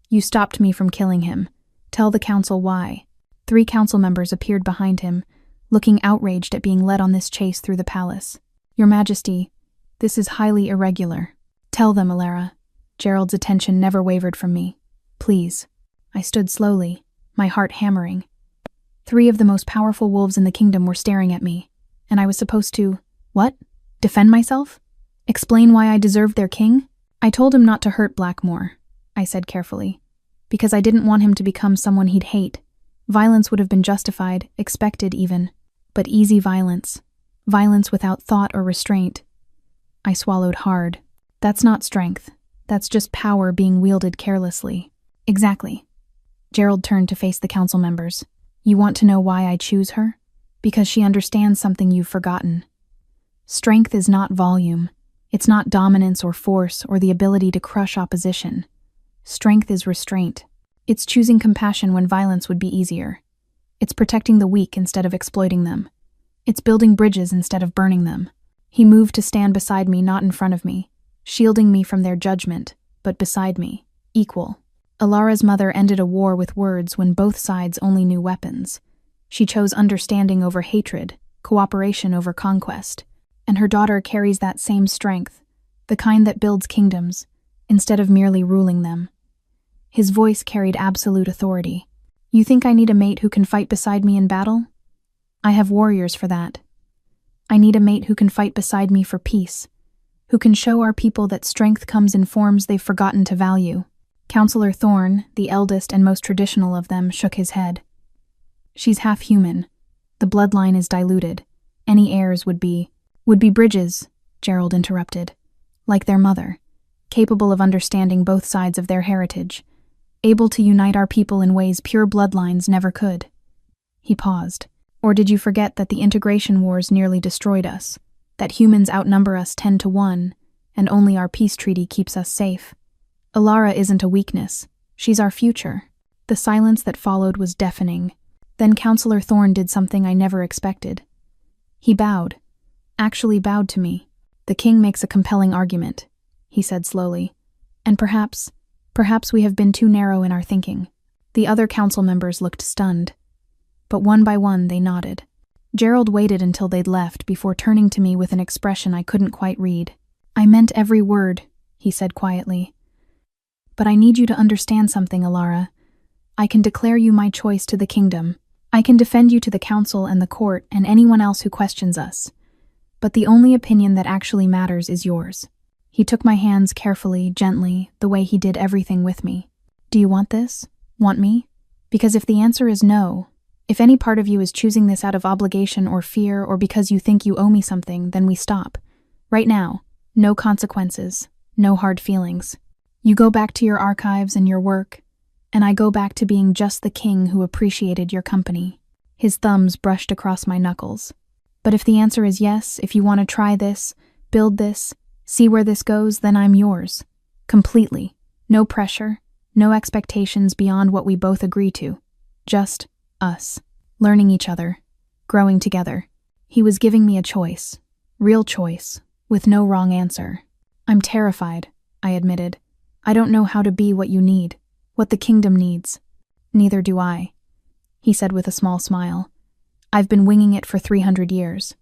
You stopped me from killing him. Tell the council why. 3 council members appeared behind him, looking outraged at being led on this chase through the palace. Your Majesty, this is highly irregular. Tell them, Alara. Gerald's attention never wavered from me. Please. I stood slowly, my heart hammering. 3 of the most powerful wolves in the kingdom were staring at me, and I was supposed to, what? Defend myself? Explain why I deserved their king? I told him not to hurt Blackmore, I said carefully, because I didn't want him to become someone he'd hate. Violence would have been justified, expected even, but easy violence. Violence without thought or restraint. I swallowed hard. That's not strength. That's just power being wielded carelessly. Exactly. Gerald turned to face the council members. You want to know why I choose her? Because she understands something you've forgotten. Strength is not volume. It's not dominance or force or the ability to crush opposition. Strength is restraint. It's choosing compassion when violence would be easier. It's protecting the weak instead of exploiting them. It's building bridges instead of burning them. He moved to stand beside me, not in front of me, shielding me from their judgment, but beside me, equal. Alara's mother ended a war with words when both sides only knew weapons. She chose understanding over hatred, cooperation over conquest. And her daughter carries that same strength, the kind that builds kingdoms, instead of merely ruling them. His voice carried absolute authority. You think I need a mate who can fight beside me in battle? I have warriors for that. I need a mate who can fight beside me for peace, who can show our people that strength comes in forms they've forgotten to value. Councillor Thorne, the eldest and most traditional of them, shook his head. She's half human. The bloodline is diluted. Any heirs would be bridges, Gerald interrupted, like their mother, capable of understanding both sides of their heritage, able to unite our people in ways pure bloodlines never could. He paused. Or did you forget that the integration wars nearly destroyed us, that humans outnumber us 10 to 1, and only our peace treaty keeps us safe? Alara isn't a weakness. She's our future. The silence that followed was deafening. Then Councillor Thorne did something I never expected. He bowed. Actually bowed to me. The king makes a compelling argument, he said slowly. And perhaps we have been too narrow in our thinking. The other council members looked stunned. But one by one they nodded. Gerald waited until they'd left before turning to me with an expression I couldn't quite read. I meant every word, he said quietly. But I need you to understand something, Alara. I can declare you my choice to the kingdom. I can defend you to the council and the court and anyone else who questions us. But the only opinion that actually matters is yours. He took my hands carefully, gently, the way he did everything with me. Do you want this? Want me? Because if the answer is no, if any part of you is choosing this out of obligation or fear or because you think you owe me something, then we stop. Right now, no consequences, no hard feelings. You go back to your archives and your work, and I go back to being just the king who appreciated your company. His thumbs brushed across my knuckles. But if the answer is yes, if you want to try this, build this, see where this goes, then I'm yours. Completely. No pressure, no expectations beyond what we both agree to. Just us. Learning each other. Growing together. He was giving me a choice. Real choice. With no wrong answer. I'm terrified, I admitted. I don't know how to be what you need. What the kingdom needs. Neither do I. He said with a small smile. I've been winging it for 300 years.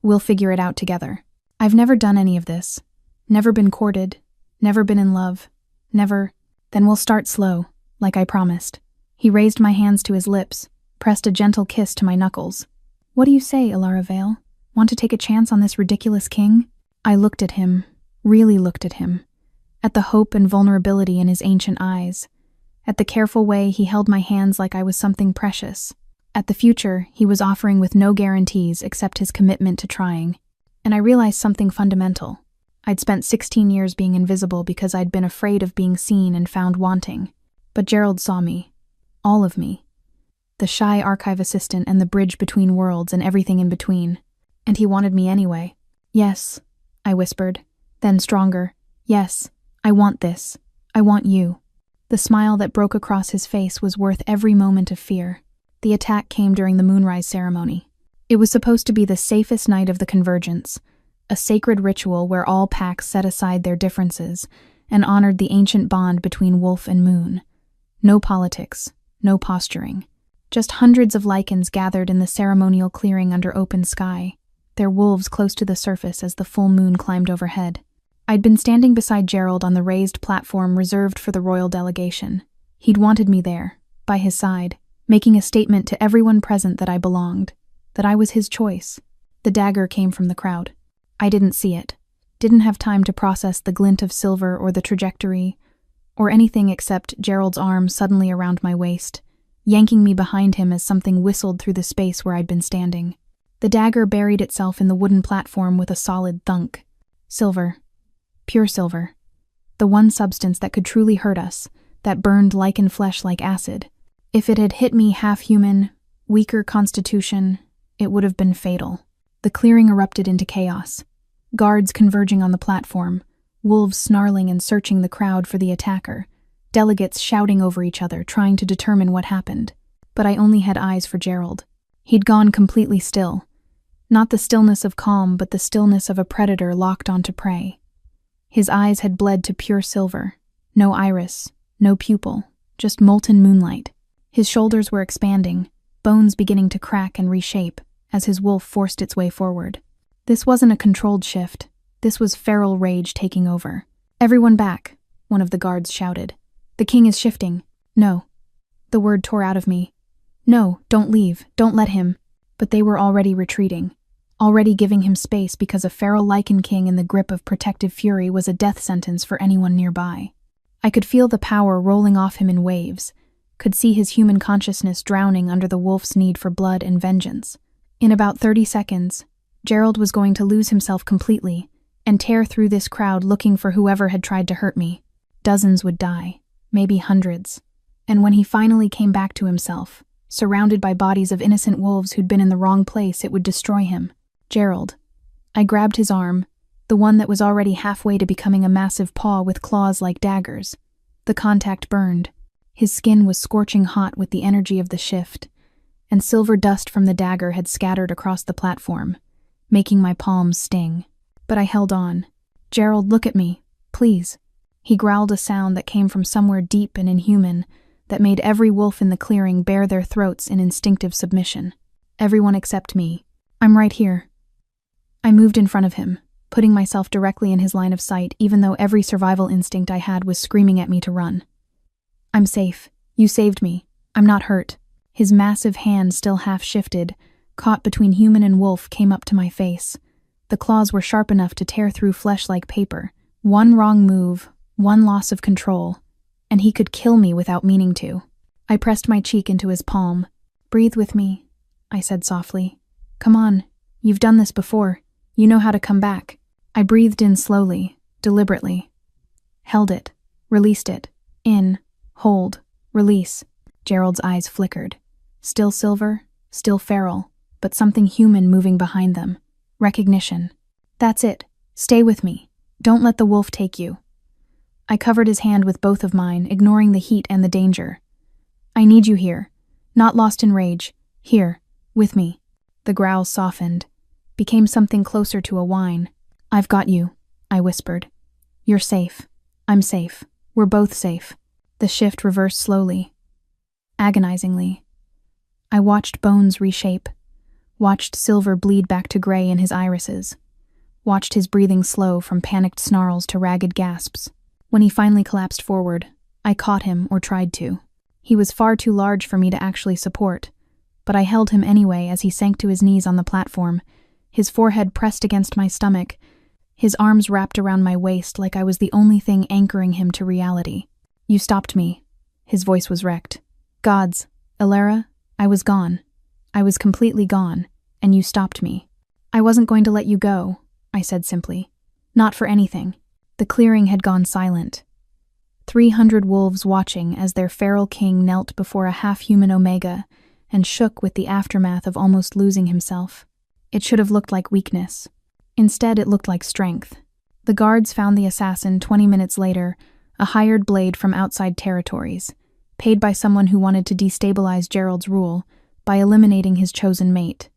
We'll figure it out together. I've never done any of this. Never been courted. Never been in love. Never. Then we'll start slow, like I promised. He raised my hands to his lips, pressed a gentle kiss to my knuckles. What do you say, Ilara Vale? Want to take a chance on this ridiculous king? I looked at him, really looked at him. At the hope and vulnerability in his ancient eyes. At the careful way he held my hands like I was something precious. At the future he was offering with no guarantees except his commitment to trying. And I realized something fundamental. I'd spent 16 years being invisible because I'd been afraid of being seen and found wanting. But Gerald saw me. All of me. The shy archive assistant and the bridge between worlds and everything in between. And he wanted me anyway. Yes, I whispered. Then stronger. Yes, I want this. I want you. The smile that broke across his face was worth every moment of fear. The attack came during the moonrise ceremony. It was supposed to be the safest night of the convergence, a sacred ritual where all packs set aside their differences and honored the ancient bond between wolf and moon. No politics, no posturing. Just hundreds of Lycans gathered in the ceremonial clearing under open sky, their wolves close to the surface as the full moon climbed overhead. I'd been standing beside Gerald on the raised platform reserved for the royal delegation. He'd wanted me there, by his side, making a statement to everyone present that I belonged, that I was his choice. The dagger came from the crowd. I didn't see it, didn't have time to process the glint of silver or the trajectory, or anything except Gerald's arm suddenly around my waist, yanking me behind him as something whistled through the space where I'd been standing. The dagger buried itself in the wooden platform with a solid thunk. Silver. Pure silver. The one substance that could truly hurt us, that burned Lycan flesh like acid. If it had hit me half-human, weaker constitution, it would have been fatal. The clearing erupted into chaos. Guards converging on the platform, wolves snarling and searching the crowd for the attacker, delegates shouting over each other, trying to determine what happened. But I only had eyes for Gerald. He'd gone completely still. Not the stillness of calm, but the stillness of a predator locked onto prey. His eyes had bled to pure silver. No iris, no pupil, just molten moonlight. His shoulders were expanding, bones beginning to crack and reshape as his wolf forced its way forward. This wasn't a controlled shift. This was feral rage taking over. Everyone back, one of the guards shouted. The king is shifting. No. The word tore out of me. No, don't leave. Don't let him. But they were already retreating. Already giving him space because a feral Lycan king in the grip of protective fury was a death sentence for anyone nearby. I could feel the power rolling off him in waves, could see his human consciousness drowning under the wolf's need for blood and vengeance. In about 30 seconds, Gerald was going to lose himself completely and tear through this crowd looking for whoever had tried to hurt me. Dozens would die, maybe hundreds. And when he finally came back to himself, surrounded by bodies of innocent wolves who'd been in the wrong place, it would destroy him. Gerald. I grabbed his arm, the one that was already halfway to becoming a massive paw with claws like daggers. The contact burned. His skin was scorching hot with the energy of the shift, and silver dust from the dagger had scattered across the platform, making my palms sting. But I held on. Gerald, look at me, please. He growled a sound that came from somewhere deep and inhuman, that made every wolf in the clearing bare their throats in instinctive submission. Everyone except me. I'm right here. I moved in front of him, putting myself directly in his line of sight, even though every survival instinct I had was screaming at me to run. I'm safe. You saved me. I'm not hurt. His massive hand, still half-shifted, caught between human and wolf, came up to my face. The claws were sharp enough to tear through flesh like paper, One wrong move, one loss of control, and he could kill me without meaning to. I pressed my cheek into his palm. "Breathe with me," I said softly. "Come on, you've done this before. You know how to come back." I breathed in slowly, deliberately. Held it, released it. In, hold, release. Gerald's eyes flickered. Still silver, still feral, but something human moving behind them. Recognition. "That's it. Stay with me. Don't let the wolf take you." I covered his hand with both of mine, ignoring the heat and the danger. "I need you here. Not lost in rage. Here, with me." The growl softened, became something closer to a whine. "I've got you," I whispered. "You're safe. I'm safe. We're both safe." The shift reversed slowly, agonizingly. I watched bones reshape, watched silver bleed back to gray in his irises, watched his breathing slow from panicked snarls to ragged gasps. When he finally collapsed forward, I caught him, or tried to. He was far too large for me to actually support, but I held him anyway as he sank to his knees on the platform, his forehead pressed against my stomach, his arms wrapped around my waist like I was the only thing anchoring him to reality. "You stopped me." His voice was wrecked. "Gods, Elara, I was gone. I was completely gone, and you stopped me." "I wasn't going to let you go," I said simply. "Not for anything." The clearing had gone silent. 300 wolves watching as their feral king knelt before a half-human Omega and shook with the aftermath of almost losing himself. It should have looked like weakness. Instead, it looked like strength. The guards found the assassin 20 minutes later, a hired blade from outside territories, paid by someone who wanted to destabilize Gerald's rule by eliminating his chosen mate.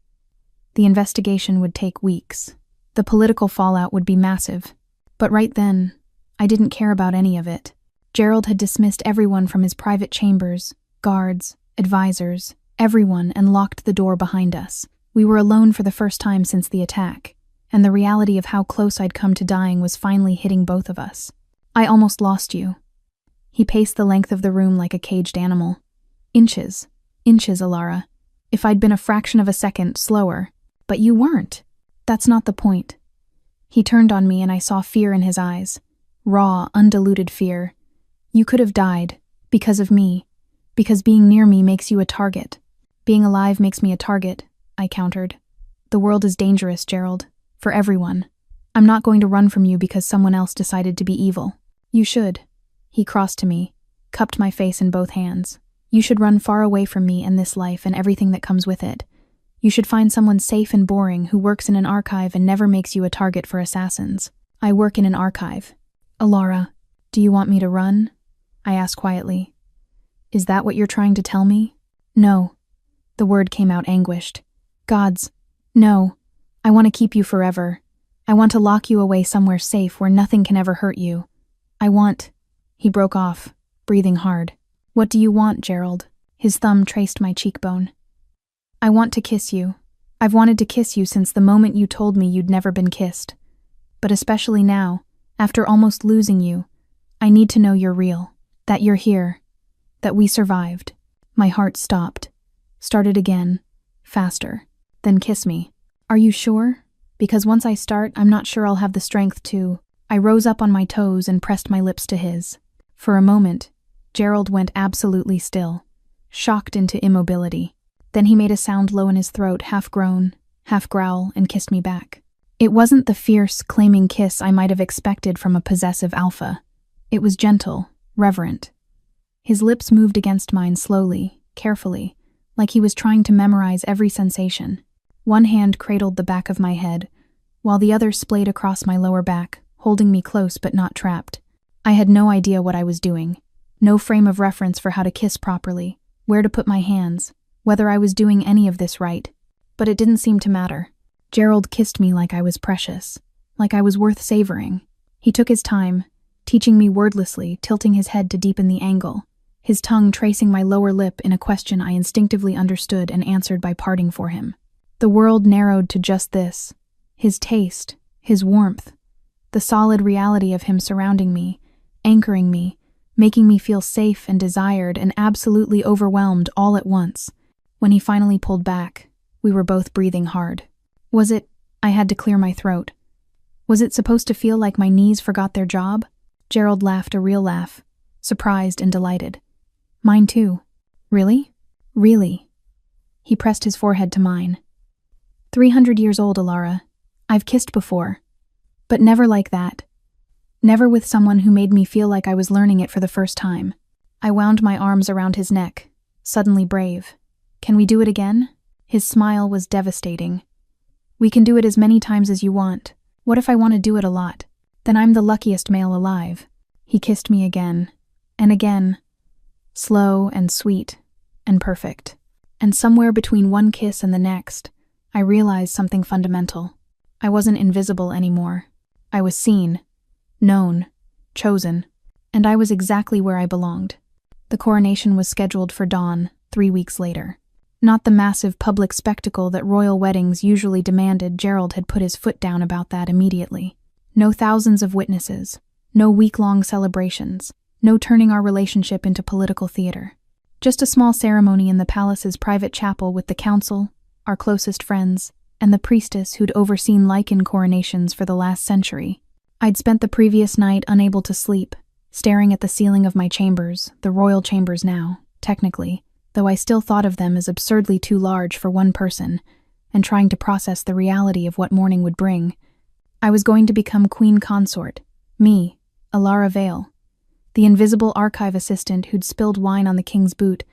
The investigation would take weeks. The political fallout would be massive. But right then, I didn't care about any of it. Gerald had dismissed everyone from his private chambers, guards, advisors, everyone, and locked the door behind us. We were alone for the first time since the attack, and the reality of how close I'd come to dying was finally hitting both of us. "I almost lost you." He paced the length of the room like a caged animal. Inches, Elara. If I'd been a fraction of a second slower. But you weren't. That's not the point. He turned on me and I saw fear in his eyes. Raw, undiluted fear. "You could have died. Because of me. Because being near me makes you a target." "Being alive makes me a target," I countered. "The world is dangerous, Gerald. For everyone. I'm not going to run from you because someone else decided to be evil." "You should." He crossed to me, cupped my face in both hands. "You should run far away from me and this life and everything that comes with it. You should find someone safe and boring who works in an archive and never makes you a target for assassins." "I work in an archive." "Elara, do you want me to run?" I asked quietly. "Is that what you're trying to tell me?" "No." The word came out anguished. "Gods, no. I want to keep you forever. I want to lock you away somewhere safe where nothing can ever hurt you. I want—" He broke off, breathing hard. "What do you want, Gerald?" His thumb traced my cheekbone. "I want to kiss you. I've wanted to kiss you since the moment you told me you'd never been kissed. But especially now, after almost losing you, I need to know you're real, that you're here, that we survived." My heart stopped, started again, faster. "Then kiss me." "Are you sure? Because once I start, I'm not sure I'll have the strength to—" I rose up on my toes and pressed my lips to his. For a moment, Gerald went absolutely still, shocked into immobility. Then he made a sound low in his throat, half groan, half growl, and kissed me back. It wasn't the fierce, claiming kiss I might have expected from a possessive alpha. It was gentle, reverent. His lips moved against mine slowly, carefully, like he was trying to memorize every sensation. One hand cradled the back of my head, while the other splayed across my lower back, holding me close but not trapped. I had no idea what I was doing, no frame of reference for how to kiss properly, where to put my hands, whether I was doing any of this right. But it didn't seem to matter. Gerald kissed me like I was precious, like I was worth savoring. He took his time, teaching me wordlessly, tilting his head to deepen the angle, his tongue tracing my lower lip in a question I instinctively understood and answered by parting for him. The world narrowed to just this: his taste, his warmth, the solid reality of him surrounding me, anchoring me, making me feel safe and desired and absolutely overwhelmed all at once. When he finally pulled back, we were both breathing hard. Was it— I had to clear my throat. Was it supposed to feel like my knees forgot their job? Gerald laughed a real laugh, surprised and delighted. Mine too. Really? Really? He pressed his forehead to mine. 300 years old, Alara. I've kissed before. But never like that. Never with someone who made me feel like I was learning it for the first time. I wound my arms around his neck, suddenly brave. Can we do it again? His smile was devastating. We can do it as many times as you want. What if I want to do it a lot? Then I'm the luckiest male alive. He kissed me again, and again. Slow and sweet and perfect. And somewhere between one kiss and the next, I realized something fundamental. I wasn't invisible anymore. I was seen, known, chosen, and I was exactly where I belonged. The coronation was scheduled for dawn, 3 weeks later. Not the massive public spectacle that royal weddings usually demanded. Gerald had put his foot down about that immediately. No thousands of witnesses, no week-long celebrations, no turning our relationship into political theater. Just a small ceremony in the palace's private chapel with the council, our closest friends, and the priestess who'd overseen Lycan coronations for the last century. I'd spent the previous night unable to sleep, staring at the ceiling of my chambers, the royal chambers now, technically, though I still thought of them as absurdly too large for one person, and trying to process the reality of what morning would bring. I was going to become queen consort, me, Alara Vale, the invisible archive assistant who'd spilled wine on the king's boot,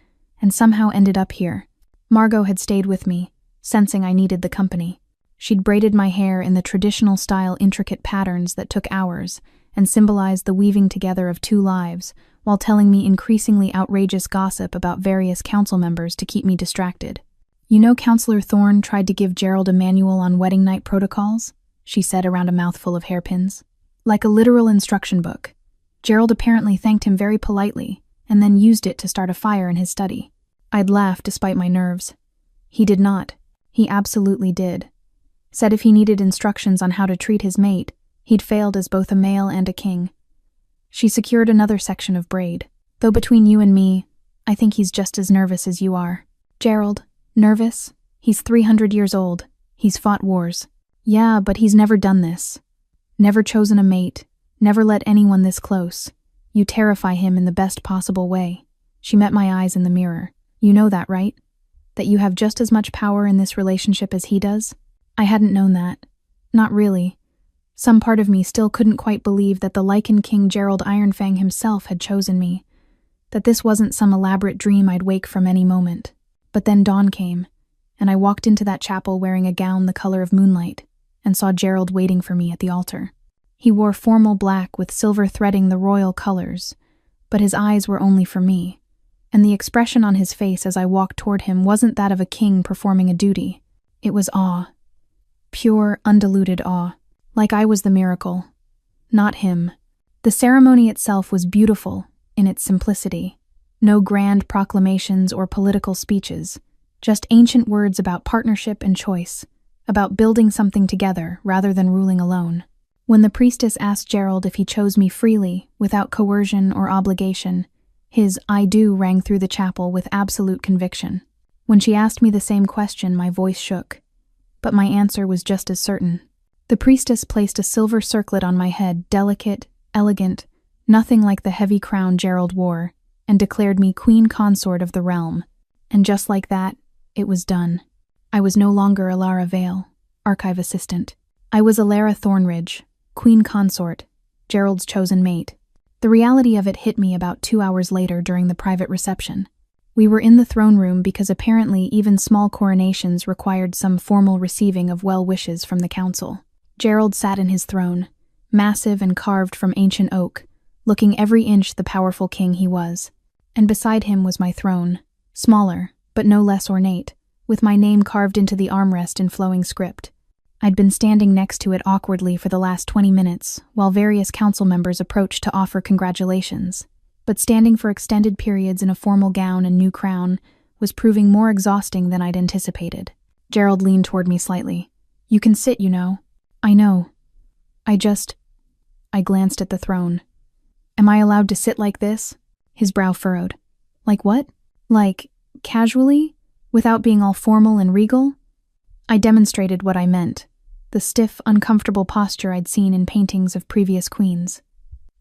and somehow ended up here. Margot had stayed with me, sensing I needed the company. She'd braided my hair in the traditional style intricate patterns that took hours, and symbolized the weaving together of two lives, while telling me increasingly outrageous gossip about various council members to keep me distracted. You know Counselor Thorne tried to give Gerald a manual on wedding night protocols? She said around a mouthful of hairpins. Like a literal instruction book. Gerald apparently thanked him very politely, and then used it to start a fire in his study. I'd laugh despite my nerves. He did not. He absolutely did. Said if he needed instructions on how to treat his mate, he'd failed as both a male and a king. She secured another section of braid. Though between you and me, I think he's just as nervous as you are. Gerald, nervous? He's 300 years old. He's fought wars. Yeah, but he's never done this. Never chosen a mate. Never let anyone this close. You terrify him in the best possible way. She met my eyes in the mirror. You know that, right? That you have just as much power in this relationship as he does? I hadn't known that. Not really. Some part of me still couldn't quite believe that the Lycan King Gerald Ironfang himself had chosen me. That this wasn't some elaborate dream I'd wake from any moment. But then dawn came, and I walked into that chapel wearing a gown the color of moonlight, and saw Gerald waiting for me at the altar. He wore formal black with silver threading the royal colors, but his eyes were only for me, and the expression on his face as I walked toward him wasn't that of a king performing a duty. It was awe. Pure, undiluted awe. Like I was the miracle. Not him. The ceremony itself was beautiful in its simplicity. No grand proclamations or political speeches, just ancient words about partnership and choice, about building something together rather than ruling alone. When the priestess asked Gerald if he chose me freely, without coercion or obligation, his "I do" rang through the chapel with absolute conviction. When she asked me the same question, my voice shook, but my answer was just as certain. The priestess placed a silver circlet on my head, delicate, elegant, nothing like the heavy crown Gerald wore, and declared me queen consort of the realm. And just like that, it was done. I was no longer Alara Vale, archive assistant. I was Alara Thornridge, queen consort, Gerald's chosen mate. The reality of it hit me about 2 hours later during the private reception. We were in the throne room because apparently even small coronations required some formal receiving of well wishes from the council. Gerald sat in his throne, massive and carved from ancient oak, looking every inch the powerful king he was. And beside him was my throne, smaller, but no less ornate, with my name carved into the armrest in flowing script. I'd been standing next to it awkwardly for the last 20 minutes, while various council members approached to offer congratulations. But standing for extended periods in a formal gown and new crown was proving more exhausting than I'd anticipated. Gerald leaned toward me slightly. You can sit, you know. I know. I glanced at the throne. Am I allowed to sit like this? His brow furrowed. Like what? Like, casually? Without being all formal and regal? I demonstrated what I meant. the stiff, uncomfortable posture I'd seen in paintings of previous queens.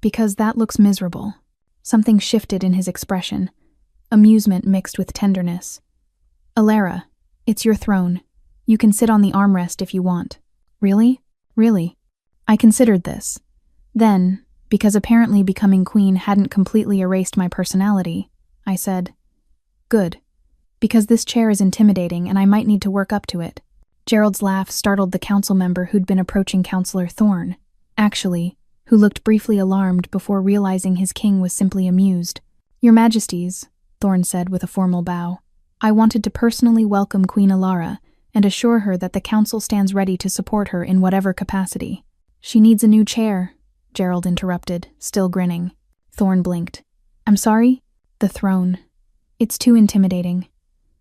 Because that looks miserable. Something shifted in his expression, amusement mixed with tenderness. Alara, it's your throne. You can sit on the armrest if you want. Really? Really? I considered this. Then, because apparently becoming queen hadn't completely erased my personality, I said, "Good. Because this chair is intimidating and I might need to work up to it." Gerald's laugh startled the council member who'd been approaching Councillor Thorne, actually, who looked briefly alarmed before realizing his king was simply amused. "Your Majesties," Thorne said with a formal bow, "I wanted to personally welcome Queen Alara and assure her that the council stands ready to support her in whatever capacity." "She needs a new chair," Gerald interrupted, still grinning. Thorne blinked. "I'm sorry?" "The throne. It's too intimidating."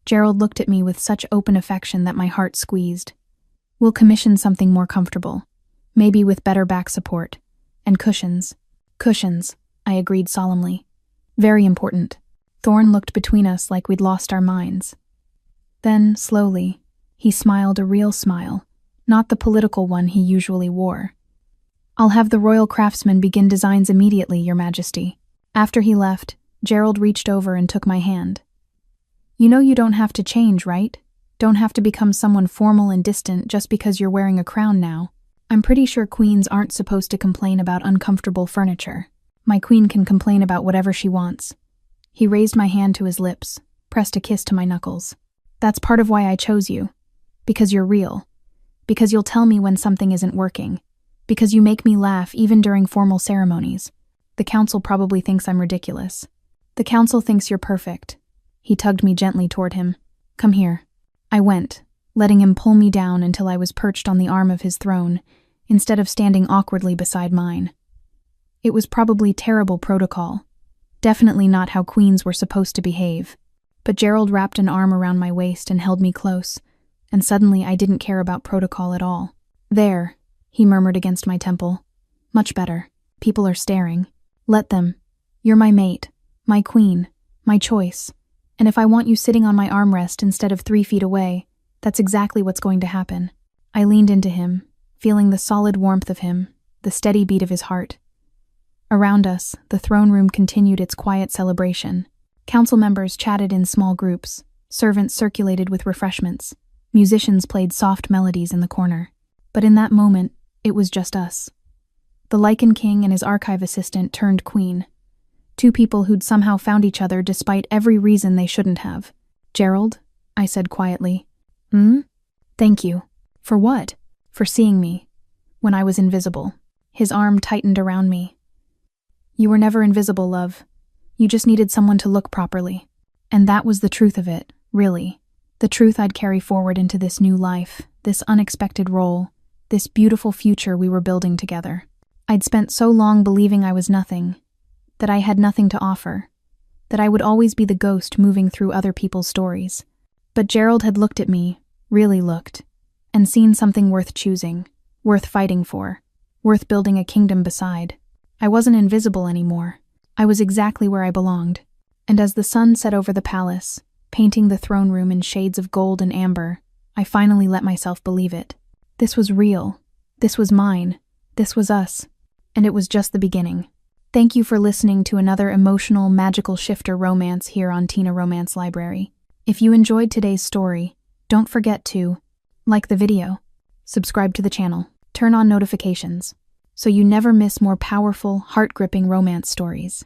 Gerald looked at me with such open affection that my heart squeezed. "We'll commission something more comfortable, maybe with better back support. And cushions." "Cushions," I agreed solemnly. "Very important." Thorne looked between us like we'd lost our minds. Then, slowly, he smiled a real smile, not the political one he usually wore. "I'll have the royal craftsman begin designs immediately, Your Majesty." After he left, Gerald reached over and took my hand. "You know you don't have to change, right? Don't have to become someone formal and distant just because you're wearing a crown now. I'm pretty sure queens aren't supposed to complain about uncomfortable furniture. My queen can complain about whatever she wants." He raised my hand to his lips, pressed a kiss to my knuckles. "That's part of why I chose you. Because you're real. Because you'll tell me when something isn't working. Because you make me laugh even during formal ceremonies. The council probably thinks I'm ridiculous. The council thinks you're perfect." He tugged me gently toward him. "Come here." I went, letting him pull me down until I was perched on the arm of his throne, instead of standing awkwardly beside mine. It was probably terrible protocol. Definitely not how queens were supposed to behave. But Gerald wrapped an arm around my waist and held me close, and suddenly I didn't care about protocol at all. "There," he murmured against my temple. "Much better. People are staring. Let them. You're my mate, my queen, my choice. And if I want you sitting on my armrest instead of 3 feet away, that's exactly what's going to happen." I leaned into him, feeling the solid warmth of him, the steady beat of his heart. Around us, the throne room continued its quiet celebration. Council members chatted in small groups, servants circulated with refreshments, musicians played soft melodies in the corner. But in that moment, it was just us. The Lycan king and his archive assistant turned queen. 2 people who'd somehow found each other despite every reason they shouldn't have. "Gerald," I said quietly. "Thank you." "For what?" "For seeing me. When I was invisible." His arm tightened around me. "You were never invisible, love. You just needed someone to look properly." And that was the truth of it, really. The truth I'd carry forward into this new life, this unexpected role, this beautiful future we were building together. I'd spent so long believing I was nothing, that I had nothing to offer, that I would always be the ghost moving through other people's stories. But Gerald had looked at me, really looked, and seen something worth choosing, worth fighting for, worth building a kingdom beside. I wasn't invisible anymore. I was exactly where I belonged. And as the sun set over the palace, painting the throne room in shades of gold and amber, I finally let myself believe it. This was real. This was mine. This was us. And it was just the beginning. Thank you for listening to another emotional, magical shifter romance here on Tina Romance Library. If you enjoyed today's story, don't forget to like the video, subscribe to the channel, turn on notifications, so you never miss more powerful, heart-gripping romance stories.